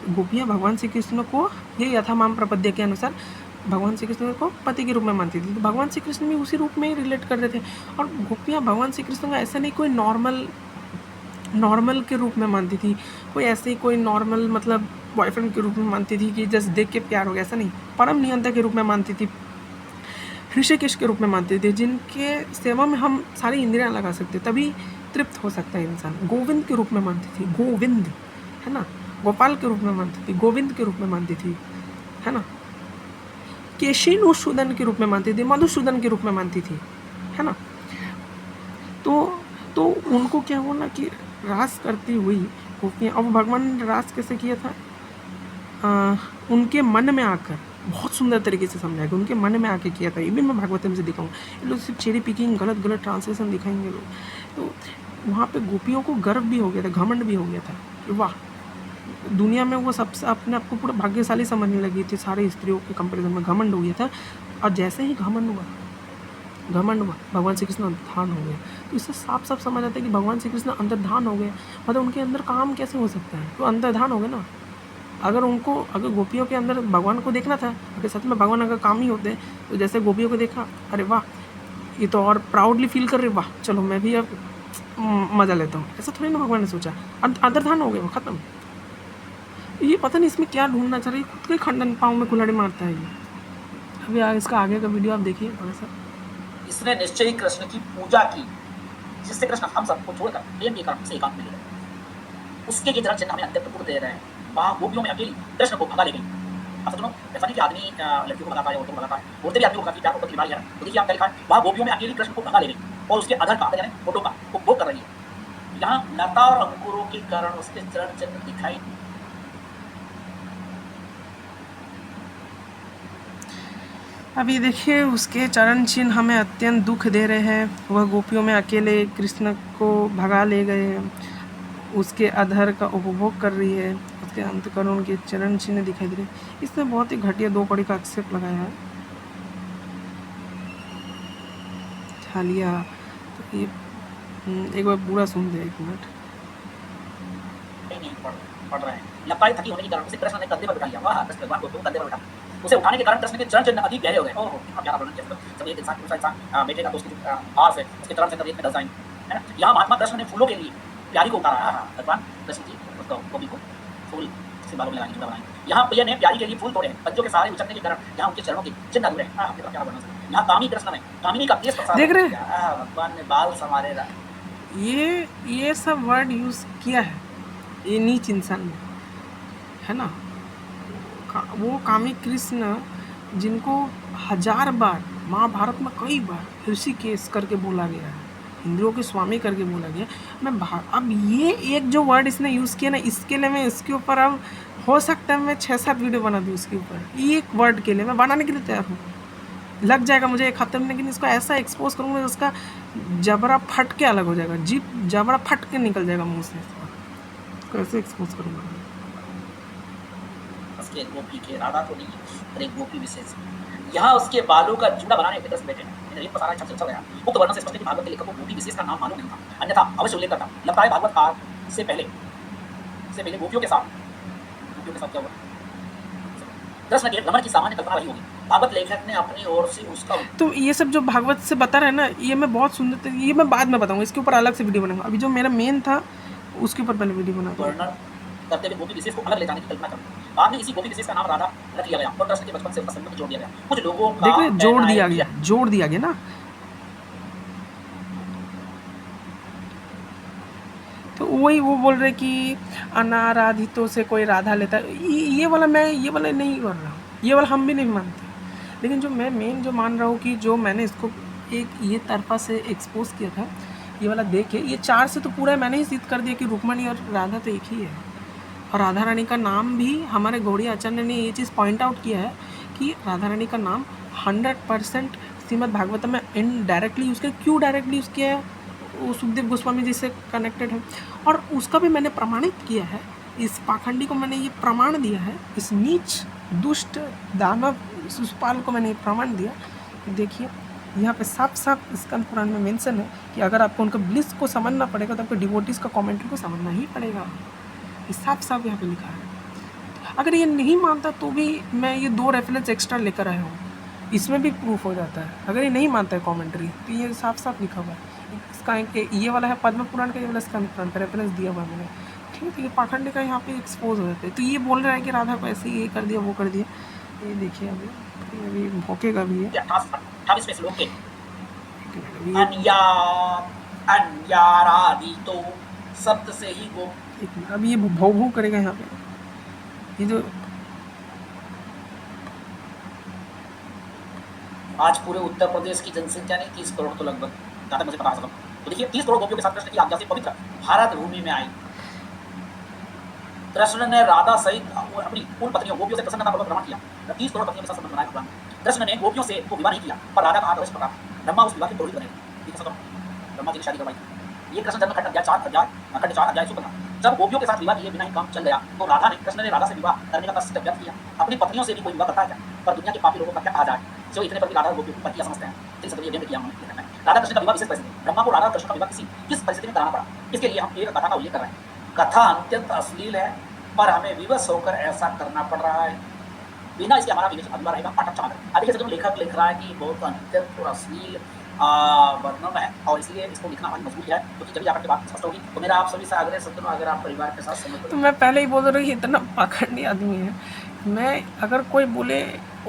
गोपियाँ भगवान श्री कृष्ण को ये यथामाम प्रपद्य के अनुसार भगवान श्री कृष्ण को पति के रूप में मानती थी। तो भगवान श्री कृष्ण भी उसी रूप में ही रिलेट कर रहे थे। और गोपियाँ भगवान श्री कृष्ण को ऐसा नहीं कोई नॉर्मल के रूप में मानती थी, कोई ऐसे ही कोई नॉर्मल मतलब बॉयफ्रेंड के रूप में मानती थी कि जस्ट देख के प्यार हो गया, ऐसा नहीं। परम नियंता के रूप में मानती थी, ऋषिकेश के रूप में मानते थे, जिनके सेवा में हम सारी इंद्रियां लगा सकते, तभी तृप्त हो सकता है इंसान। गोविंद के रूप में मानती थी, गोविंद है ना, गोपाल के रूप में मानती थी, गोविंद के रूप में मानती थी, है ना। केशिनुसूदन के रूप में मानती थी, मधुसूदन के रूप में मानती थी, है ना। तो उनको क्या हुआ ना कि रास करती हुई गोपियाँ, अब भगवान ने रास कैसे किया था, उनके मन में आकर, बहुत सुंदर तरीके से समझाया कि उनके मन में आके किया था। ये भी मैं भागवतम से दिखाऊंगा। ये लोग सिर्फ चेरी पिकिंग, गलत ट्रांसलेशन दिखाएंगे लोग। तो वहाँ पे गोपियों को गर्व भी हो गया था, घमंड भी हो गया था कि वाह, दुनिया में वो सबसे अपने आप को पूरा भाग्यशाली समझने लगी थी, सारी स्त्रियों के कंपेरिजन में घमंड हो गया था। और जैसे ही घमंड हुआ भगवान श्री कृष्ण अंतर्धान हो गए। तो इससे साफ समझ आता है कि भगवान श्री कृष्ण अंतर्धान हो गए, मतलब उनके अंदर काम कैसे हो सकता है, तो अंतर्धान हो गए ना। अगर गोपियों के अंदर भगवान को देखना था, अगर सच में भगवान अगर काम ही होते तो जैसे गोपियों को देखा, अरे वाह ये तो और प्राउडली फील कर रहे, वाह चलो मैं भी अब मज़ा लेता हूँ, ऐसा थोड़ी ना भगवान ने सोचा। अंतर्धान हो गए, वो ख़त्म। ये पता नहीं इसमें क्या ढूंढना चाह रही है, खुद के खंडन पाँव में कुल्हाड़ी मारता है ये। अभी इसका आगे का वीडियो आप देखिए थोड़ा सा। इसने निश्चय ही कृष्ण की पूजा की, जिससे कृष्ण हम सबको छोड़कर प्रेम के कारण से एकांत में ले गए। उसके ये जन्म चिन्ह हमें अत्यंत दे रहे हैं। वहाँ गोपियों में अकेली कृष्ण को भगा ले गई। अब सुनो, ऐसा नहीं कि आदमी लड़कियों को भगाता है, औरतों को भगाता है, औरतें भी आदमी को भगाती है, क्या बीमारी है। तो देखिए आप क्या लिखा है, वहाँ गोपियों में अकेली कृष्ण को भगा ले गई और उसके अधर का यानी फोटो का उपभोग कर रही है। यहाँ लता और अंकुरों के कारण उसके चरण चिन्ह दिखाई। अभी देखिए उसके चरण चिन्ह हमें अत्यंत दुख दे रहे हैं। वह गोपियों में अकेले कृष्ण को भगा ले गए हैं, उसके अधर का उपभोग कर रही है, उसके अंतकरण के चरण चिन्ह दिखाई दे रहे हैं। इसने बहुत ही घटिया दो कड़ी का आक्षेप लगाया है। हालिया तो ये एक बार पूरा सुन दे, 1 मिनट। नहीं पढ़ रहे हैं। लगता है थकी होने के कारण उसे कृष्ण ने कंधे पर बिठा लिया। वाह, कृष्ण भगवान को कंधे पर बिठा, उसे उठाने के कारण कृष्ण के चरण चिन्ह अधिक गहरे हो गए। ओह कितना प्यारा वर्णन किया। जब एक इंसान दूसरा इंसान बेटे का दोस्त की हार से उसके चरण चिन्ह एक में दस जाएंगे, है ना। यहाँ महात्मा कृष्ण ने फूलों के लिए प्यारी को उतारा। भगवान कृष्ण जी उसको गोपी को फूल से बालों में लगाएंगे, जुड़ा बनाएंगे। यहाँ प्रिय ने प्यारी के लिए फूल तोड़े हैं, पंजों के सहारे उचकने के कारण यहाँ उनके चरणों के चिन्ह अधूरे हैं। कितना प्यारा वर्णन। यहाँ कामी कृष्ण ने कामिनी का केस देख रहे हैं, भगवान ने बाल संवारे। ये सब वर्ड यूज किया है ये नीच इंसान ने, है ना। वो कामी कृष्ण जिनको 1000 बार महाभारत में कई बार ऋषिकेश करके बोला गया है, इंद्रियों के स्वामी करके बोला गया। अब ये एक जो वर्ड इसने यूज़ किया ना, इसके लिए मैं इसके ऊपर अब हो सकता है मैं 6-7 वीडियो बना दूँ इसके ऊपर। एक वर्ड के लिए मैं बनाने के लिए तैयार हूँ, लग जाएगा मुझे 1 हफ्ते में, लेकिन इसको ऐसा एक्सपोज करूँगा उसका जबरा फट के अलग हो जाएगा, जीप जबरा फट के निकल जाएगा मुँह से। कैसे एक्सपोज करूँगा? उसके गोपी के राधा तो नहीं, अरे गोपी विशेष। यहाँ उसके बालों का जूड़ा बनाने के दस बैठे हैं। सारा अच्छा चल गया। उक्त वर्णन से स्पष्ट है कि भागवत के लेखक को गोपी विशेष का नाम मालूम नहीं था, अन्यथा अवश्य उल्लेख करता। लगता है भागवत काल से पहले गोपियों के साथ क्या हुआ? कृष्ण के भ्रमण की सामान्य कल्पना रही होगी। भागवत लेखक ने अपनी ओर से उसका, तो ये सब जो भागवत से बता रहे हैं ना, ये मैं बहुत सुंदर, ये मैं बाद में बताऊंगा, इसके ऊपर अलग से वीडियो बनाऊंगा। अभी जो मेरा मेन था उसके ऊपर पहले वीडियो बना। वर्णन करते हुए गोपी विशेष को अलग ले जाने की कल्पना कर। बाद में इसी गोपी विशेष का नाम राधा रख लिया गया और कृष्ण के बचपन से उसका संबंध जोड़ दिया गया। कुछ लोगों का देख रहे जोड़ दिया गया ना। तो वही वो बोल रहे कि अनाराधितों से कोई राधा लेता है। ये वाला नहीं कर रहा हूँ, ये वाला हम भी नहीं मानते। लेकिन जो मैं मेन जो मान रहा हूँ कि जो मैंने इसको एक ये तरफा से एक्सपोज किया था, ये वाला देख के, ये 4 से तो पूरा मैंने ही सिद्ध कर दिया कि रुक्मणी और राधा तो एक ही है। और राधा रानी का नाम भी हमारे गौड़ीय आचार्य ने ये चीज़ पॉइंट आउट किया है कि राधा रानी का नाम 100% श्रीमद् भागवतम में इनडायरेक्टली यूज़ किया। क्यों डायरेक्टली यूज़ किया है? वो सुखदेव गोस्वामी जी से कनेक्टेड है, और उसका भी मैंने प्रमाणित किया है। इस पाखंडी को मैंने ये प्रमाण दिया है, इस नीच दुष्ट दानव शिशुपाल को मैंने ये प्रमाण दिया। देखिए यहाँ पे साफ साफ स्कंद पुराण में मेंशन है कि अगर आपको उनके ब्लिस को समझना पड़ेगा तो आपको डिवोटीज का कमेंट्री को समझना ही पड़ेगा। ये साफ साफ यहाँ पे लिखा है। अगर ये नहीं मानता तो भी मैं ये 2 रेफरेंस एक्स्ट्रा लेकर आया हूँ, इसमें भी प्रूफ हो जाता है। अगर ये नहीं मानता है कमेंट्री तो ये साफ साफ लिखा हुआ है। इसका ये वाला है पद्म पुराण का, ये वाला स्कंद पुराण का रेफरेंस दिया हुआ है मैंने। ठीक है, ये पाखंड का यहाँ पे एक्सपोज हो जाता है। तो ये बोल रहा है कि राधा को ऐसे ये कर दिया वो कर दिया। ये देखिए अभी भौंकेगा भी है। 28वें श्लोक के अन्यारादितो शब्द से ही गो। अब ये भौ भौ करेगा यहाँ पे। ये जो आज पूरे उत्तर प्रदेश की जनसंख्या नहीं 30 करोड़ तो लगभग, जहाँ तक मुझे पता चला। तो देखिए 30 करोड़ गोपियों के साथ कृष्ण की आज्ञा से पवित्र भारत भूमि में आई। कृष्ण ने राधा सहित अपनी उन पत्नियों गोपियों से प्रसन्नता पूर्वक भ्रमण किया। 30 करोड़ पत्नियों के साथ संबंध बनाया भगवान। कृष्ण ने गोपियों से तो विवाह नहीं किया, पर राधा का हाथ अवश्य पकड़ा। ब्रह्मा उस विवाह के पुरोहित बने। ब्रह्मा जी ने शादी करवाई। ये कृष्ण जन्म खंड अध्याय 4 अध्याय 15। जब गोपियों के साथ विवाह किए बिना ही काम चल गया तो कृष्ण ने राधा से विवाह करने का कष्ट व्यक्त किया। अपनी पत्नियों से भी कोई विवाह करता है क्या? पर दुनिया के पापी लोगों का क्या कहा जाए, जो इतने पर भी राधा गोपियों को पतिया समझते हैं। किया उन्होंने। राधा कृष्ण का विवाह विशेष परिस्थिति, ब्रह्मा को राधा कृष्ण का विवाह किस परिस्थिति में कराना पड़ा, इसके लिए हम एक कथा का उल्लेख कर रहे हैं। कथा अत्यंत अश्लील है, पर हमें विवश होकर ऐसा करना पड़ रहा है। बिना इसके हमारा विवेचन अधूरा रहेगा, पाठक क्षमा करें। अभी जैसे लेखक लिख रहा है कि बहुत अत्यंत और अश्लील वर्णन है, और इसलिए इसको लिखना हमारी मजबूरी है, क्योंकि जब आपकी बात स्पष्ट होगी। तो मेरा आप सभी से आग्रह सत्य, अगर आप परिवार के साथ समझ, तो मैं पहले ही बोल रही हूँ इतना पाखंडी आदमी है। मैं अगर कोई बोले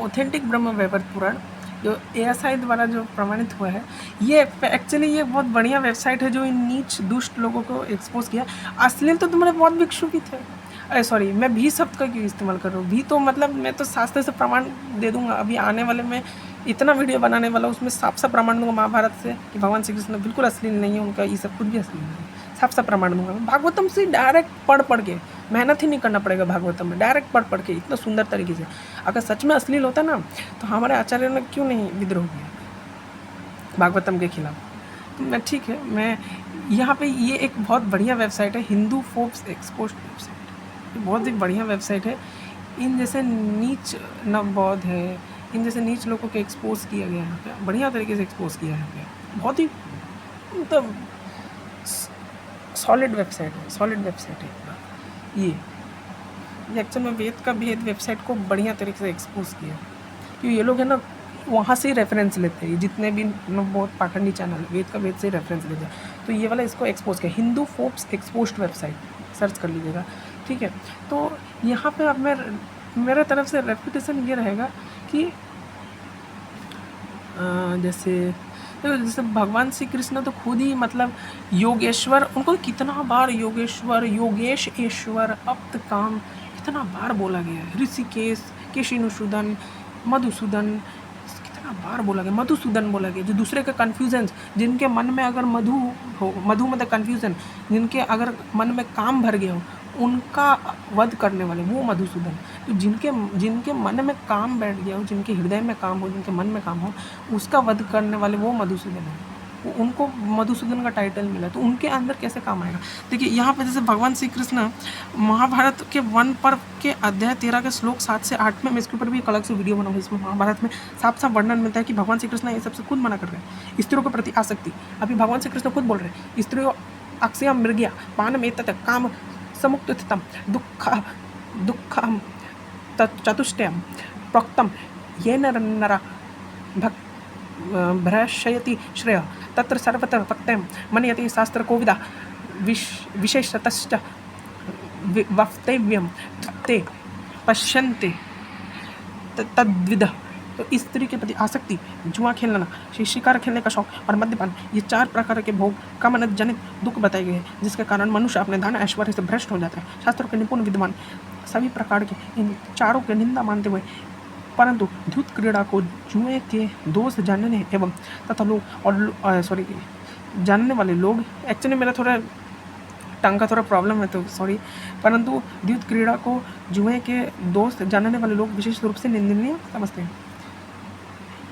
ऑथेंटिक ब्रह्म वैवर्त पुराण जो ASI द्वारा जो प्रमाणित हुआ है, ये एक्चुअली ये बहुत बढ़िया वेबसाइट है जो इन नीच दुष्ट लोगों को एक्सपोज किया। अश्लील तो तुम्हारे बहुत भिक्षु भी थे। सॉरी, मैं भी शब्द का क्यों इस्तेमाल कर रहा हूँ? भी तो मतलब मैं तो शास्त्र से प्रमाण दे दूंगा। अभी आने वाले में इतना वीडियो बनाने वाला उसमें साफ साफ प्रमाण दूंगा महाभारत से कि भगवान श्री कृष्ण बिल्कुल अश्लील नहीं है, उनका ये सब कुछ भी अश्लील नहीं है। साफ साफ प्रमाण दूंगा। भागवतम से डायरेक्ट पढ़ के, मेहनत ही नहीं करना पड़ेगा भागवतम में, डायरेक्ट पढ़ के इतना सुंदर तरीके से। अगर सच में अश्लील होता ना तो हमारे आचार्य ने क्यों नहीं विद्रोह किया भागवतम के खिलाफ? तो मैं ठीक है, मैं यहाँ पे ये एक बहुत बढ़िया वेबसाइट है, हिंदू फोक्स एक्सपोस्ट वेबसाइट। बहुत ही बढ़िया वेबसाइट है। इन जैसे नीच नवबौद्ध है, इन जैसे नीच लोगों को एक्सपोज किया गया यहाँ पे, बढ़िया तरीके से एक्सपोज किया है यहाँ पे। बहुत ही मतलब सॉलिड वेबसाइट है ये एक्चुअल में वेद का भेद वेबसाइट को बढ़िया तरीके से एक्सपोज किया। क्योंकि ये लोग है ना वहाँ से ही रेफरेंस लेते हैं, जितने भी बहुत पाखंडी चैनल वेद का भेद से ही रेफरेंस लेते हैं। तो ये वाला इसको एक्सपोज किया, Hindu folks exposed website, search कर लीजिएगा। ठीक है, तो यहाँ पे अब मेरे तरफ से रेपुटेशन ये रहेगा कि जैसे भगवान श्री कृष्ण तो खुद ही मतलब योगेश्वर, उनको कितना बार योगेश्वर, योगेश ईश्वर, अप्त काम कितना बार बोला गया है। ऋषिकेश, केशिनुसूदन, मधुसूदन, कितना बार बोला गया, मधुसूदन बोला गया। जो दूसरे का कन्फ्यूजन, जिनके मन में अगर मधु मतलब कन्फ्यूजन, जिनके अगर मन में काम भर गया हो उनका वध करने वाले वो मधुसूदन। तो जिनके मन में काम बैठ गया हो, जिनके हृदय में काम हो, जिनके मन में काम हो, उसका वध करने वाले वो मधुसूदन है। उनको मधुसूदन का टाइटल मिला, तो उनके अंदर कैसे काम आएगा? देखिए यहाँ पे जैसे भगवान श्री कृष्ण महाभारत के वन पर्व के अध्याय 13 के श्लोक 7 से 8 में, मैं इसके ऊपर भी एक अलग से वीडियो बनाऊंगा। इसमें महाभारत में साफ साफ वर्णन मिलता है कि भगवान श्री कृष्ण ये सबसे खुद मना कर रहे हैं, स्त्रियों के प्रति आसक्ति। अभी भगवान श्री कृष्ण खुद बोल रहे हैं, स्त्रियों अक्षय मृग्या पानम एतत् काम समुक्तम दुःख चतुष्टयं प्रोक्तम येन नरा भ्रशयति श्रेय तत्र सर्वत्र भक्त्यं मनयति शास्त्र कोविदा विशेषतश्च वक्तव्यं ते पश्यन्ते तद्विद। तो इस स्त्री के प्रति आसक्ति, जुआ खेलना, शिकार खेलने का शौक और मद्यपान, ये 4 प्रकार के भोग कामना जनित दुख बताए गए हैं, जिसके कारण मनुष्य अपने धन ऐश्वर्य से भ्रष्ट हो जाता है। शास्त्रों के निपुण विद्वान सभी प्रकार के इन चारों की निंदा मानते हुए परंतु द्युत क्रीड़ा को जुए के दोष जानने एवं तथा लोग और जानने वाले लोग, एक्चुअली मेरा थोड़ा टंग का थोड़ा प्रॉब्लम है तो सॉरी, परंतु द्युत क्रीड़ा को जुए के दोस्त जानने वाले लोग विशेष रूप से निंदनीय समझते हैं।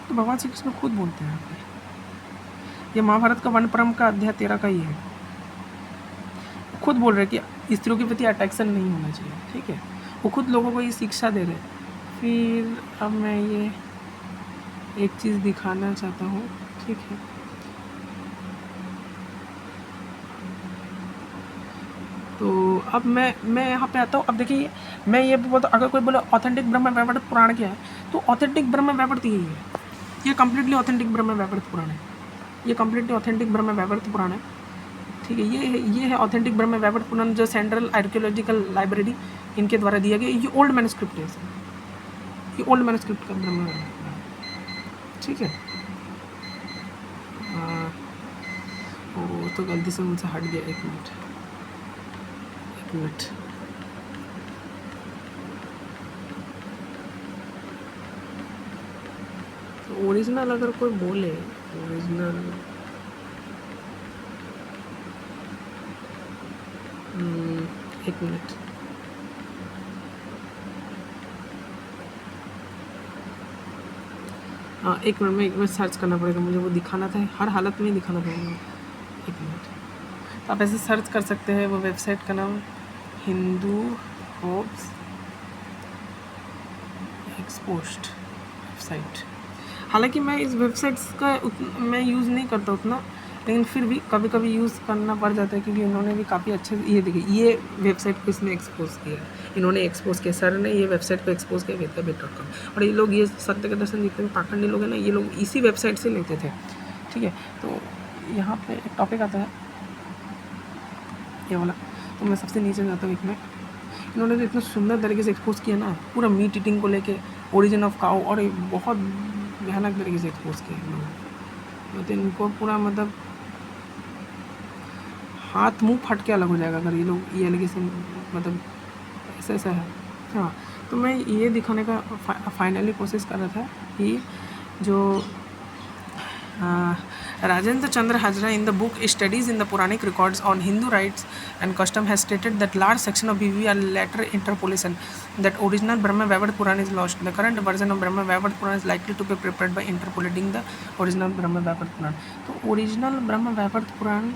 तो भगवान श्री कृष्ण खुद बोलते हैं, ये महाभारत का वन परम का अध्याय 13 का ही है, खुद बोल रहे कि स्त्रियों के प्रति अट्रैक्शन नहीं होना चाहिए, ठीक है, वो खुद लोगों को ये शिक्षा दे रहे। फिर अब मैं ये एक चीज़ दिखाना चाहता हूँ, ठीक है, तो अब मैं यहाँ पे आता हूँ। अब देखिए मैं ये भी बोलता हूँ, अगर कोई बोले ऑथेंटिक ब्रह्म वैवर्त पुराण क्या है, तो ऑथेंटिक ब्रह्म वैवर्त यही है, ये कम्प्लीटली ऑथेंटिक ब्रह्म वैवर्त पुराण है, ये कम्प्लीटली ऑथेंटिक ब्रह्म वैवर्त पुराण है, ठीक है। ये है ऑथेंटिक ब्रह्म वैवर्त पुराण, जो सेंट्रल आर्कियोलॉजिकल लाइब्रेरी इनके द्वारा दिया गया। ये ओल्ड मैन्युस्क्रिप्ट है, ये ओल्ड मैन्युस्क्रिप्ट का ब्रह्म वैवर्त पुराण, ठीक है। वो तो गलती से मुझसे हट गया, एक मिनट। तो ओरिजिनल अगर कोई बोले, ओरिजिनल एक मिनट, हाँ एक मिनट में, सर्च करना पड़ेगा मुझे, वो दिखाना था, हर हालत में दिखाना पड़ेगा। एक मिनट, तो आप ऐसे सर्च कर सकते हैं, वो वेबसाइट का नाम हिंदू होप्स एक्सपोस्ट वेबसाइट। हालांकि मैं इस वेबसाइट्स का मैं यूज़ नहीं करता उतना, लेकिन फिर भी कभी कभी यूज़ करना पड़ जाता है, क्योंकि इन्होंने भी काफ़ी अच्छे, ये देखिए ये वेबसाइट को इसमें एक्सपोज किया है, इन्होंने एक्सपोज किया, सर ने ये वेबसाइट को एक्सपोज किया वेदाबेट.com। और ये लोग, ये सत्य के दर्शन जितने भी पाखंडी लोग हैं ना, ये लोग इसी वेबसाइट से लेते थे, ठीक है। तो यहाँ पे एक टॉपिक आता है ये वाला, तो मैं सबसे नीचे जाता हूँ। एक में इन्होंने तो इतना सुंदर तरीके से एक्सपोज किया ना, पूरा मीट ईटिंग को लेके, ओरिजिन ऑफ काउ, और बहुत भयानक तरीके से एक्सपोज किया इन लोगों ने। मतलब इनको पूरा, मतलब हाथ मुंह फट के अलग हो जाएगा अगर ये लोग ये एलिगेशन, मतलब ऐसा है। हाँ, तो मैं ये दिखाने का फाइनली कोशिश कर रहा था कि जो Rajendra Chandra Hajra in the book Studies in the Puranic Records on Hindu Rites and Custom has stated that large section of BV are later interpolation, that original Brahma Vaivarta Purana is lost. The current version of Brahma Vaivarta Purana is likely to be prepared by interpolating the original Brahma Vaivarta Purana. तो original ब्रह्म वैवर्त पुराण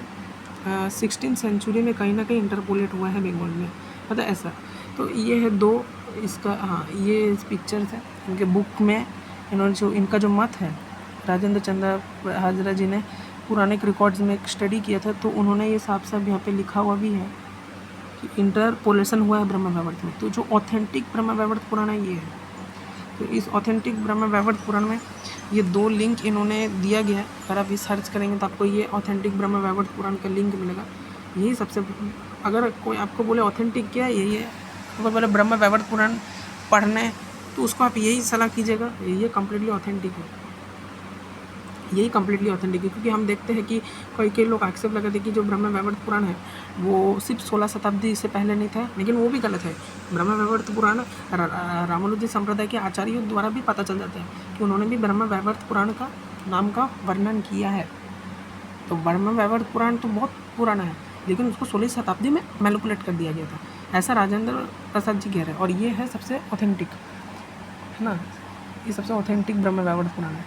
16th century में कहीं ना कहीं interpolate हुआ है बंगाल में, मतलब ऐसा। तो ये है दो इसका, हाँ ये पिक्चर्स है इनके बुक में, इन्होंने जो इनका जो मत है, राजेंद्र चंद्र हाजरा जी ने पुराने रिकॉर्ड्स में एक स्टडी किया था, तो उन्होंने ये साफ साफ यहाँ पे लिखा हुआ भी है कि इंटरपोलेशन हुआ है ब्रह्म वैवर्त में। तो जो ऑथेंटिक ब्रह्म वैवर्त पुराण है ये है। तो इस ऑथेंटिक ब्रह्म वैवर्त पुराण में ये दो लिंक इन्होंने दिया गया है, अगर आप ये सर्च करेंगे तो आपको ये ऑथेंटिक ब्रह्म वैवर्त पुराण का लिंक मिलेगा। यही सबसे, अगर कोई आपको बोले ऑथेंटिक क्या है, यही है। तो बोले ब्रह्म वैवर्त पुराण पढ़ने, तो उसको आप यही सलाह कीजिएगा, ये कम्प्लीटली ऑथेंटिक है, यही कम्प्लीटली ऑथेंटिक है। क्योंकि हम देखते हैं कि कई लोग एक्सेप्ट लगाते हैं कि जो ब्रह्म वैवर्त पुराण है वो सिर्फ 16 शताब्दी से पहले नहीं था, लेकिन वो भी गलत है। ब्रह्म वैवर्त पुराण रामानुजी संप्रदाय के आचार्यों द्वारा भी पता चल जाता है कि उन्होंने भी ब्रह्म वैवर्त पुराण का नाम का वर्णन किया है। तो ब्रह्म वैवर्त पुराण तो बहुत पुराना है, लेकिन उसको 16 शताब्दी में मैनिपुलेट कर दिया गया था, ऐसा राजेंद्र प्रसाद जी कह रहे हैं। और ये है सबसे ऑथेंटिक, है ना, ये सबसे ऑथेंटिक ब्रह्म वैवर्त पुराण है,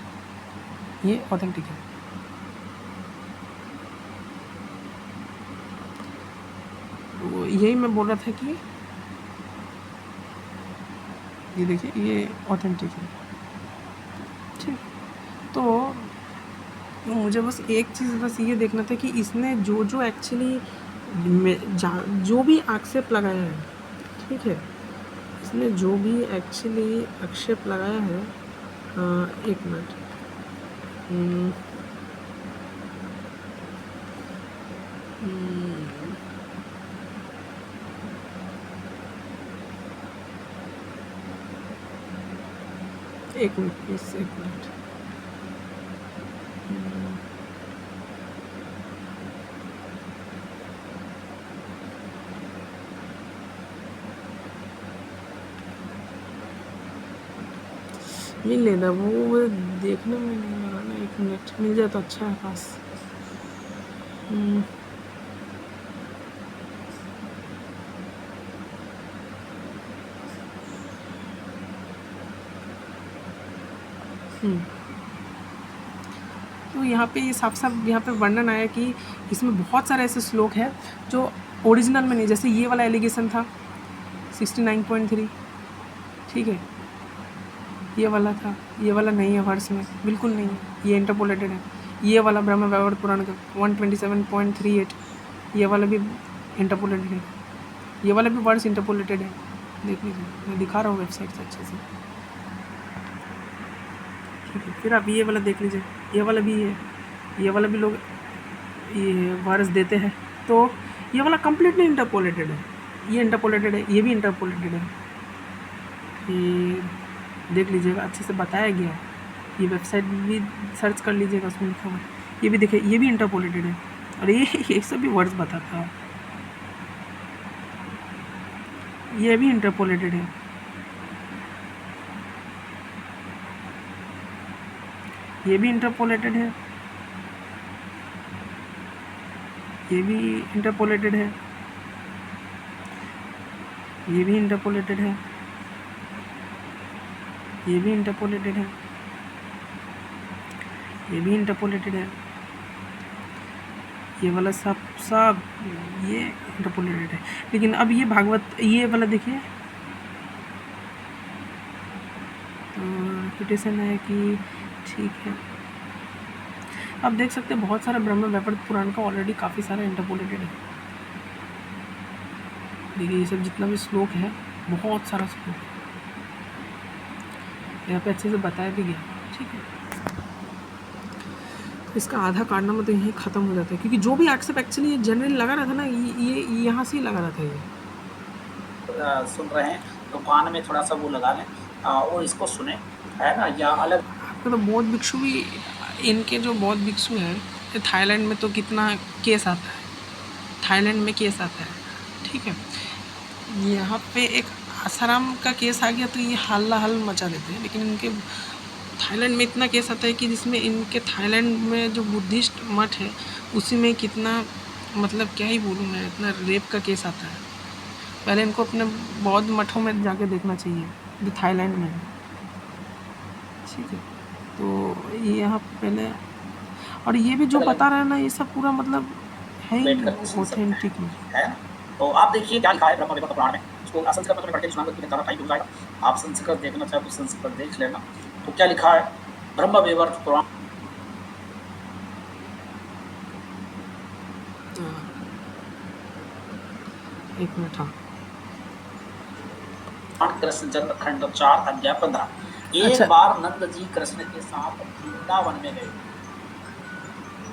ये ऑथेंटिक है। तो यही मैं बोल रहा था कि ये देखिए ये ऑथेंटिक है, ठीक। तो मुझे बस एक चीज़ बस ये देखना था कि इसने जो एक्चुअली जो भी आक्षेप लगाया है, ठीक है, इसने जो भी एक्चुअली आक्षेप लगाया है, एक मिनट, एक मिनट प्लीज, एक मिनट। मिल लेना वो देखने में नहीं लगा ना, 1 मिनट मिल जाए तो अच्छा है पास। हम्म, हम्म। तो यहाँ पे ये साफ साफ यहाँ पे वर्णन आया कि इसमें बहुत सारे ऐसे श्लोक हैं जो ओरिजिनल में नहीं, जैसे ये वाला एलिगेशन था 69.3, ठीक है, ये वाला था, ये वाला नहीं है वर्स में, बिल्कुल नहीं है, ये इंटरपोलेटेड है। ये वाला ब्रह्म वैवर्त पुराण का 127.38, ये वाला भी इंटरपोलेटेड है, ये वाला भी वर्ड्स इंटरपोलेटेड है, देख लीजिए, मैं दिखा रहा हूँ वेबसाइट से अच्छे से, ठीक है। फिर आप ये वाला देख लीजिए, ये वाला भी है, ये वाला भी लोग ये वर्ड्स देते हैं, तो ये वाला कम्प्लीटली इंटरपोलेटेड है, ये इंटरपोलेटेड है, ये भी इंटरपोलेटेड है, ये देख लीजिएगा, अच्छे से बताया गया है, ये वेबसाइट भी सर्च कर लीजिएगा, उसमें लिखा हुआ है, ये भी देखिए, ये भी इंटरपोलेटेड है, और ये सब भी वर्ड्स बताता है, ये भी इंटरपोलेटेड है, ये भी इंटरपोलेटेड है, ये भी इंटरपोलेटेड है, ये भी इंटरपोलेटेड है, ये भी इंटरपोलेटेड है, ये भी इंटरपोलेटेड है, ये वाला सब ये इंटरपोलेटेड है। लेकिन अब ये भागवत ये वाला देखिए, रेपुटेशन है कि ठीक है, आप देख सकते हैं बहुत सारा ब्रह्म वैवर्त पुराण का ऑलरेडी काफ़ी सारा इंटरपोलेटेड है। देखिए ये सब जितना भी श्लोक है, बहुत सारा श्लोक है, यहाँ पे अच्छे से बताया भी गया, ठीक है। तो इसका आधा कारनामा तो यहीं ख़त्म हो जाता है, क्योंकि जो भी एक्सेप्ट एक्चुअली ये जनरली लगा रहा था ना, ये यहाँ से ही लगा रहा था ये। सुन रहे हैं तो कान में थोड़ा सा वो लगा लें और इसको सुने, है ना, या अलग। आपका तो बौद्ध भिक्षु भी, इनके जो बौद्ध भिक्षु हैं, ये थाईलैंड में तो कितना केस आता है, थाईलैंड में केस आता है, ठीक है। यहाँ पे एक आसाराम का केस आ गया तो ये हल्ला हल मचा देते हैं, लेकिन इनके थाईलैंड में इतना केस आता है कि जिसमें इनके थाईलैंड में जो बुद्धिस्ट मठ है उसी में कितना, मतलब क्या ही बोलूँ मैं, इतना रेप का केस आता है। पहले इनको अपने बौद्ध मठों में जाके देखना चाहिए जो थाईलैंड में है, ठीक है। तो ये यहाँ पहले, और ये भी जो बता रहा है ना, ये सब पूरा मतलब है ही ऑथेंटिक नहीं है। तो आप देखिए क्या लिखा है ब्रह्म वैवर्त पुराण में, उसको संस्कृत में पढ़ के सुना करके बताना टाइम हो जाएगा। आप संस्कृत देखना चाहे तो संस्कृत देख लेना। तो क्या लिखा है ब्रह्म वैवर्त पुराण, एक मिनट, हाँ, कृष्ण जन्म खंड 4 अध्याय 15। एक अच्छा। बार नंद जी कृष्ण के साथ वृंदावन में गए।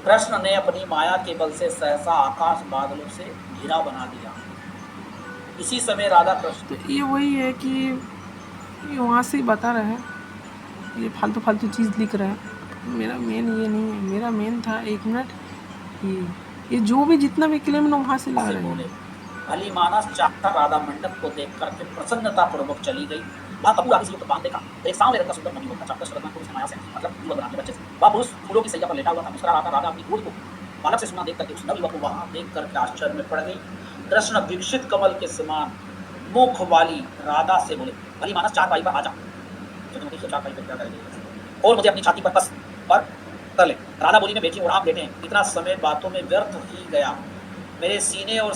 कृष्ण ने अपनी माया के बल से सहसा आकाश बादलों से घिरा बना दिया। इसी समय राधा कृष्ण, तो ये वही है कि ये वहाँ से ही बता रहा है, ये फालतू फालतू चीज़ लिख रहा है। मेरा मेन ये नहीं है, मेरा मेन था, 1 मिनट, ये जो भी जितना भी क्लेम ना वहाँ से ला रहे बोले हैं। भली मानस चाहता राधा मंडप को देखकर फिर प्रसन्नता पूर्वक चली गई। वहाँ कपूर आदि से युक्त बांध देखा, एक सांवले रंग का सुंदर मणि होता चाहता श्रद्धा पुरुष माया से, मतलब युवक बना के बच्चे से। वह पुरुष फूलों की सैया पर लेटा हुआ था, मुस्कुरा रहा था। राधा अपनी गोद को बालक से सुना देख करके उस नवयुवक को वहाँ देख करके आश्चर्य में पड़ गई। कृष्ण विकसित कमल के समान मुख वाली राधा से बोले, भली मानस चारपाई पर आ जा। चारपाई पर क्या करेंगे, और मुझे अपनी छाती पर कस पर कर ले। राधा बोली, मैं बैठी हूँ, आप बैठे हैं, इतना समय बातों में व्यर्थ ही गया। मेरे सीने और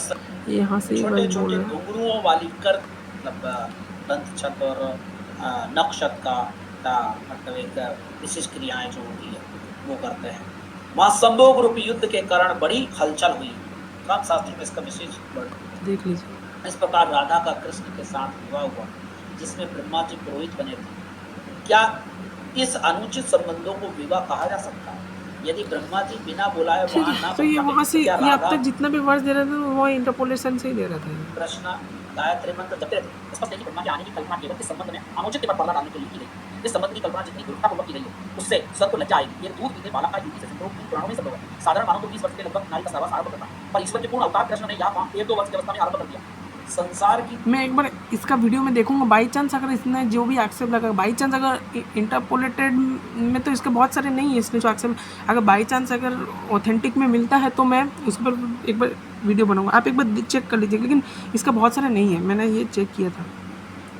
यहाँ से छोटे छोटे घुंघरुओं वाली कर, मतलब दंत छत और नक्षत का मतलब एक विशिष्ट क्रियाएं जो होती है वो करते हैं। वहाँ संभोग रूपी युद्ध के कारण बड़ी हलचल हुई। काम शास्त्र में इसका विशेष देख लीजिए। इस प्रकार राधा का कृष्ण के साथ विवाह हुआ, जिसमें ब्रह्मा जी पुरोहित बने थे। क्या इस अनुचित संबंधों को विवाह कहा जा सकता है यदि ब्रह्मा जी बिना बुलाए वहां ना? तो ये वहाँ से, ये अब तक जितना भी वर्ष दे रहे थे वो इंटरपोलेशन से ही दे रहा था। कृष्ण गायत्री मंत्र जपते रहते। स्पष्ट है कि ब्रह्मा के आने की कल्पना केवल इस संबंध में अनुचित पर पर्दा डालने के लिए की गई। इस संबंध की कल्पना जितनी दृढ़तापूर्वक की गई है उससे स्वर्ग को लज्जा आएगी। ये दूध पीने वाला का युक्ति से संयोग पुराणों में संभव है। साधारण मानव को 20 वर्ष के लगभग नारी का सहवास आरंभ करता है, पर ईश्वर के पूर्ण अवतार कृष्ण ने यहाँ 1-2 वर्ष की अवस्था में आरंभ कर दिया। संसार की मैं एक बार इसका वीडियो में देखूंगा, बाई चांस अगर इसने जो भी आक्षेप लगा, बाई चांस अगर इंटरपोलेटेड में तो इसके बहुत सारे नहीं है, इसने जो आक्षेप, अगर बाई चांस अगर ऑथेंटिक में मिलता है तो मैं उस पर एक बार वीडियो बनाऊंगा, आप एक बार चेक कर लीजिए। लेकिन इसका बहुत सारे नहीं है, मैंने ये चेक किया था,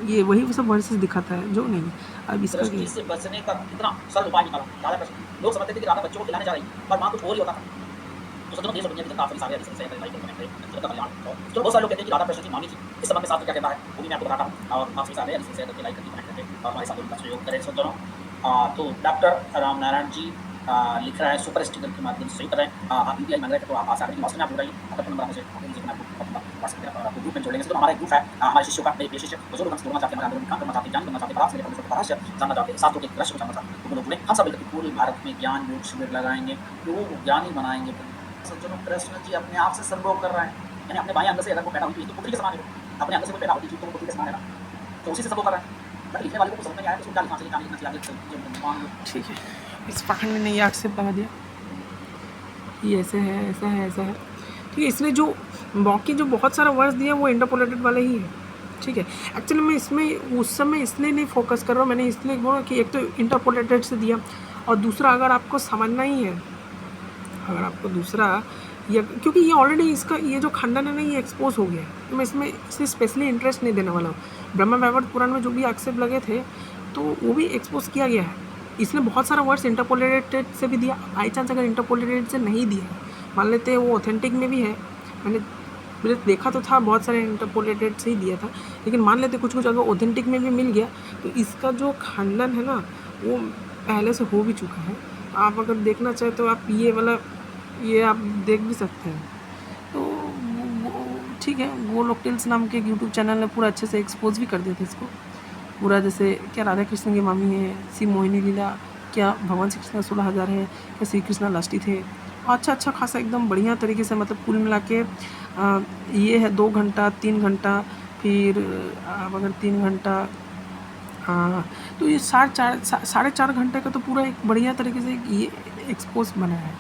ये वही सब वर्सेस दिखाता है जो नहीं है। अब इसका दृष्टि से बचने का कितना सरल उपाय निकाला राधा कृष्ण। लोग समझते थे कि राधा बच्चों को खिलाने जा रही है, पर माँ कुछ और ही होता था। तो सदनों देश और दुनिया के काफी सारे ऐसे संशय हैं, का कल्याण। तो बहुत सारे लोग कहते हैं कि राधा कृष्ण की मामी थी। इस संबंध में शास्त्र क्या कहता है वो भी मैं आपको बताता हूँ, और काफी सारे ऐसे करके लाइक करके कमेंट करके और हमारे साथ उनका सहयोग करें सब दोनों। तो डॉक्टर राम नारायण जी लिख रहा है सुपर स्टिकर के माध्यम से सही कर रहे हैं। आप यूपीआई मांग रहे थे तो आप आशा करें वास्तव में आप जुड़ रही है अपना नंबर हमसे आपको ग्रुप में जोड़ेंगे। तो हमारा ग्रुप है हमारे शिष्यों का, एक शिष्य जो लोग हमसे जोड़ना चाहते हैं, हमारे आंदोलन करना चाहते हैं, जान करना चाहते हैं, परास लेकर परमेश्वर का रहस्य जानना चाहते हैं, शास्त्रों के रहस्य को जानना चाहते हैं, तो लोग जुड़े। हम सब मिलकर पूरे भारत में ज्ञान योग शिविर लगाएंगे, लोगों को ज्ञानी बनाएंगे। सज्जनों, कृष्ण जी अपने आप से संभोग कर रहे हैं, यानी अपने बाएं अंग से अगर वो पैदा हुई तो पुत्री के समान है, अपने अंग से कोई पैदा होती तो वो पुत्री के समान है ना, तो उसी से संभोग कर रहे हैं। बट लिखने वाले को समझ में आया तो उसको लिखना चाहिए, कहानी लिखना चाहिए। ठीक है, इस पाखंड ने ये आक्षेप लगा दिया, ये ऐसे है, ऐसा है, ऐसा है। ठीक है, इसने जो बाकी जो बहुत सारा वर्ड्स दिया वो इंटरपोलेटेड वाले ही है। ठीक है, एक्चुअली मैं इसमें उस समय इसलिए नहीं फोकस कर रहा हूँ, मैंने इसलिए बोला कि एक तो इंटरपोलेटेड से दिया, और दूसरा अगर आपको समझना ही है, अगर आपको दूसरा ये, क्योंकि ये ऑलरेडी इसका ये जो खंडन है ना ये एक्सपोज हो गया है, तो मैं इसमें इसे स्पेशली इंटरेस्ट नहीं देने वाला हूँ। ब्रह्म वैवर्त पुराण में जो भी आक्षेप लगे थे तो वो भी एक्सपोज किया गया है। इसने बहुत सारा वर्ड्स इंटरपोलेटेड से भी दिया, बाई चांस अगर इंटरपोलेटेड से नहीं दिया, मान लेते हैं वो ऑथेंटिक में भी है, मैंने देखा तो था बहुत सारे इंटरपोलेटेड से ही दिया था, लेकिन मान लेते कुछ कुछ अगर ऑथेंटिक में भी मिल गया तो इसका जो खंडन है ना वो पहले से हो भी चुका है। आप अगर देखना चाहे तो आप ये वाला ये आप देख भी सकते हैं। तो ठीक है, वो लोकटेल्स नाम के यूट्यूब चैनल ने पूरा अच्छे से एक्सपोज भी कर दिया था इसको पूरा, जैसे क्या राधा कृष्ण की मामी है, सी मोहिनी लीला, क्या भगवान श्री कृष्ण 16,000 है, क्या श्री कृष्ण लास्टी थे, अच्छा खासा एकदम बढ़िया तरीके से, मतलब कुल मिला के ये है 2 घंटा 3 घंटा, फिर आप अगर 3 घंटा, हाँ तो ये 4.5 घंटे का तो पूरा एक बढ़िया तरीके से ये एक्सपोज बना है।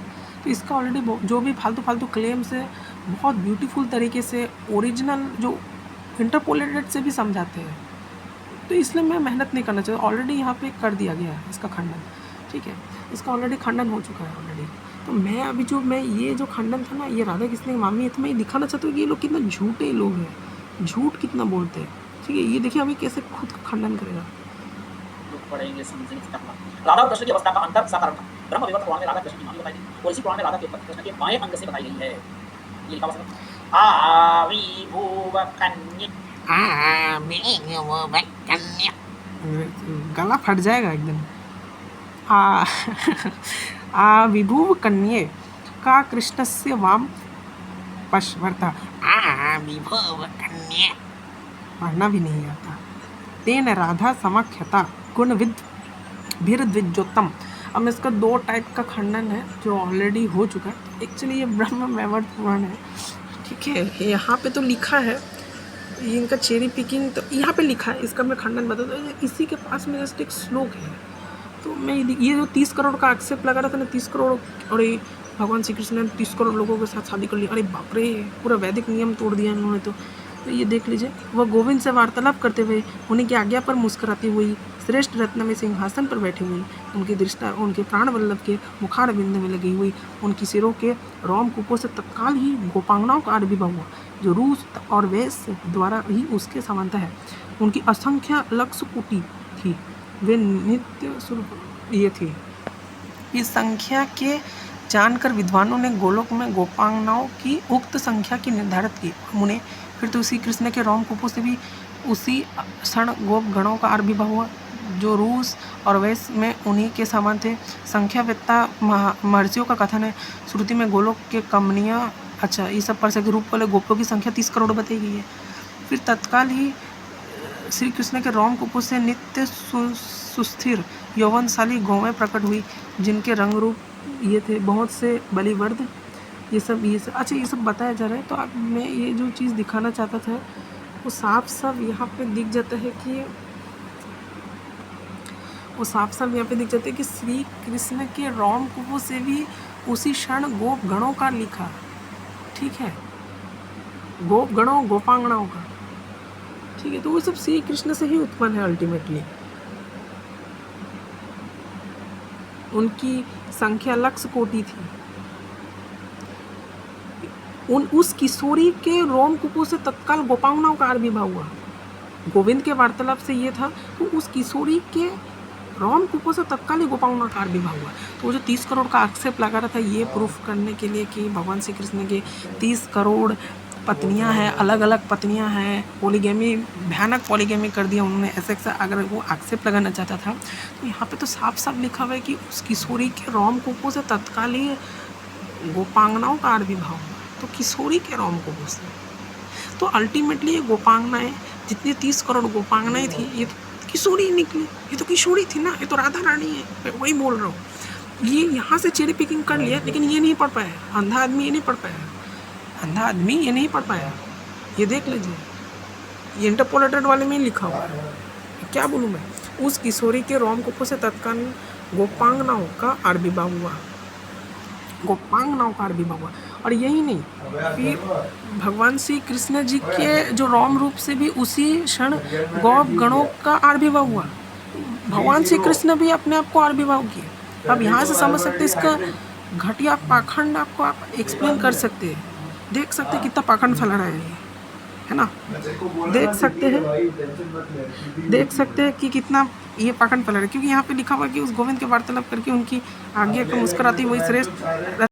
तो इसका ऑलरेडी जो भी फालतू क्लेम्स है बहुत ब्यूटीफुल तरीके से ओरिजिनल जो इंटरपोलेटेड से भी समझाते हैं, तो इसलिए मैं मेहनत नहीं करना चाहिए, ऑलरेडी यहाँ पे कर दिया गया है इसका खंडन। ठीक है, इसका ऑलरेडी खंडन हो चुका है ऑलरेडी। तो मैं अभी जो मैं ये जो खंडन था ना ये राधा कृष्ण की मामी है, तो मैं ये दिखाना चाहता हूँ कि ये लोग कितना झूठे लोग हैं, झूठ कितना बोलते हैं। ठीक है, ये देखिए अभी कैसे खुद का खंडन करेगा। पढ़ेंगे समझेंगे। राधा और कृष्ण की अवस्था का अंतर साधारण था। ब्रह्म विवर्त पुराण में राधा कृष्ण की मामी बताई गई और इसी पुराण में राधा के पति कृष्ण के बाएं अंग से बताई गई है। ये लिखा हुआ आविर्भूव कन्या, गला फट जाएगा एकदम। आविर्भूव कन्ये का कृष्णस्य वाम पशवर्ता, आविर्भूव कन्ये पढ़ना भी नहीं आता। तेन राधा समाख्यता गुणविद भीरद्विजोत्तम। अब इसका 2 टाइप का खंडन है जो ऑलरेडी हो चुका है। एक्चुअली ये ब्रह्म वैवर्त पुराण है। ठीक है, यहाँ पे तो लिखा है, ये इनका चेरी पिकिंग तो यहाँ पे लिखा है, इसका मैं खंडन बताता हूँ। इसी के पास में जस्ट एक श्लोक है, तो मैं ये जो 30 करोड़ का आक्षेप लगा रहा था ना, 30 करोड़, और ये भगवान श्री कृष्ण ने 30 करोड़ लोगों के साथ शादी कर ली, अरे बाप रे, पूरा वैदिक नियम तोड़ दिया इन्होंने। तो ये देख लीजिए, वह गोविंद से वार्तालाप करते हुए उन्हीं की आज्ञा पर मुस्कुराती हुई श्रेष्ठ रत्न में सिंहासन पर बैठी हुई, उनकी दृष्टा उनके प्राण वल्लभ के मुखार बिंद में लगी हुई, उनकी सिरों के रोमकूपों से तत्काल ही गोपांगनाओं का आविर्भाव हुआ जो रूस और वैश्य द्वारा ही उसके समानता है। उनकी असंख्य लक्ष्य कुटी थी, वे नित्य ये थी। इस संख्या के जानकर विद्वानों ने गोलोक में गोपांगनाओं की उक्त संख्या की निर्धारित की। मुने फिर तो उसी कृष्ण के रोमकूपों से भी उसी क्षण गोप गणों का आविर्भाव हुआ जो रूस और वैश्य में उन्हीं के समान थे। संख्यावेत्ता महर्षियों का कथन है, श्रुति में गोलोक के कमनीय, अच्छा ये सब पर से रूप वाले गोपों की संख्या 30 करोड़ बताई गई है। फिर तत्काल ही श्री कृष्ण के रोमकूपों से नित्य सुस्थिर यौवनशाली गौवें प्रकट हुई, जिनके रंग रूप ये थे बहुत से बलिवर्द। ये सब अच्छा ये सब बताया जा रहा है। तो अब मैं ये जो चीज़ दिखाना चाहता था वो साफ साफ यहाँ पे दिख जाता है कि श्री कृष्ण के रोमकूपों से भी उसी क्षण गोप गणों का लिखा। ठीक है, गोप गणों गोपांगनाओं का, ठीक है, तो वो सब श्री कृष्ण से ही उत्पन्न है अल्टीमेटली। उनकी संख्या लक्ष कोटि थी। उस किशोरी के रोमकूपों से तत्काल गोपांगनाओं का आविर्भाव हुआ। गोविंद के वार्तालाप से ये था तो उस किशोरी के रोमकूपों से तत्काल ही गोपांगना का आविर्भाव हुआ। तो वो जो 30 करोड़ का आक्षेप लगा रहा था ये प्रूफ करने के लिए कि भगवान श्री कृष्ण के 30 करोड़ पत्नियां हैं, अलग अलग पत्नियां हैं, पॉलीगैमी, भयानक पॉलीगैमी कर दिया उन्होंने, ऐसा अगर वो आक्षेप लगाना चाहता था तो यहाँ पे तो साफ साफ लिखा हुआ है कि उस किशोरी के रोमकूपों से तत्काल ही गोपांगनाओं का आविर्भाव हुआ। तो किशोरी के रोमकूपों से तो अल्टीमेटली ये गोपांगनाएं, जितनी 30 करोड़ गोपांगनाएं थी, ये तो किशोरी ही निकली। ये तो किशोरी थी ना, ये तो राधा रानी है, मैं वही बोल रहा हूँ। ये यहाँ से चेरी पिकिंग कर लिया, लेकिन ये नहीं पढ़ पाया, अंधा आदमी ये नहीं पढ़ पाया, अंधा आदमी ये नहीं पढ़ पाया। ये देख लीजिए, ये इंटरपोलेटेड वाले में ही लिखा हुआ है। क्या बोलूँ मैं, उस किशोरी के रोमकूपों से तत्काल गोपांगनाओं का आविर्भाव हुआ, गोपांगनाओं का आविर्भाव हुआ। और यही नहीं, फिर भगवान श्री कृष्ण जी के जो रोम रूप से भी उसी क्षण गौ गणों का आविर्भाव हुआ। भगवान श्री कृष्ण भी अपने आप को आविर्भाव किए। अब यहाँ से समझ सकते इसका घटिया पाखंड आपको आप एक्सप्लेन कर सकते हैं, देख सकते हैं कितना पाखंड फैला रहा है ना, देख सकते हैं कि कितना ये पाखंड फैला रहा है। क्योंकि यहाँ पे लिखा हुआ कि उस गोविंद के वार्तालाप करके उनकी आज्ञा को मुस्कुराती हुई श्रेष्ठ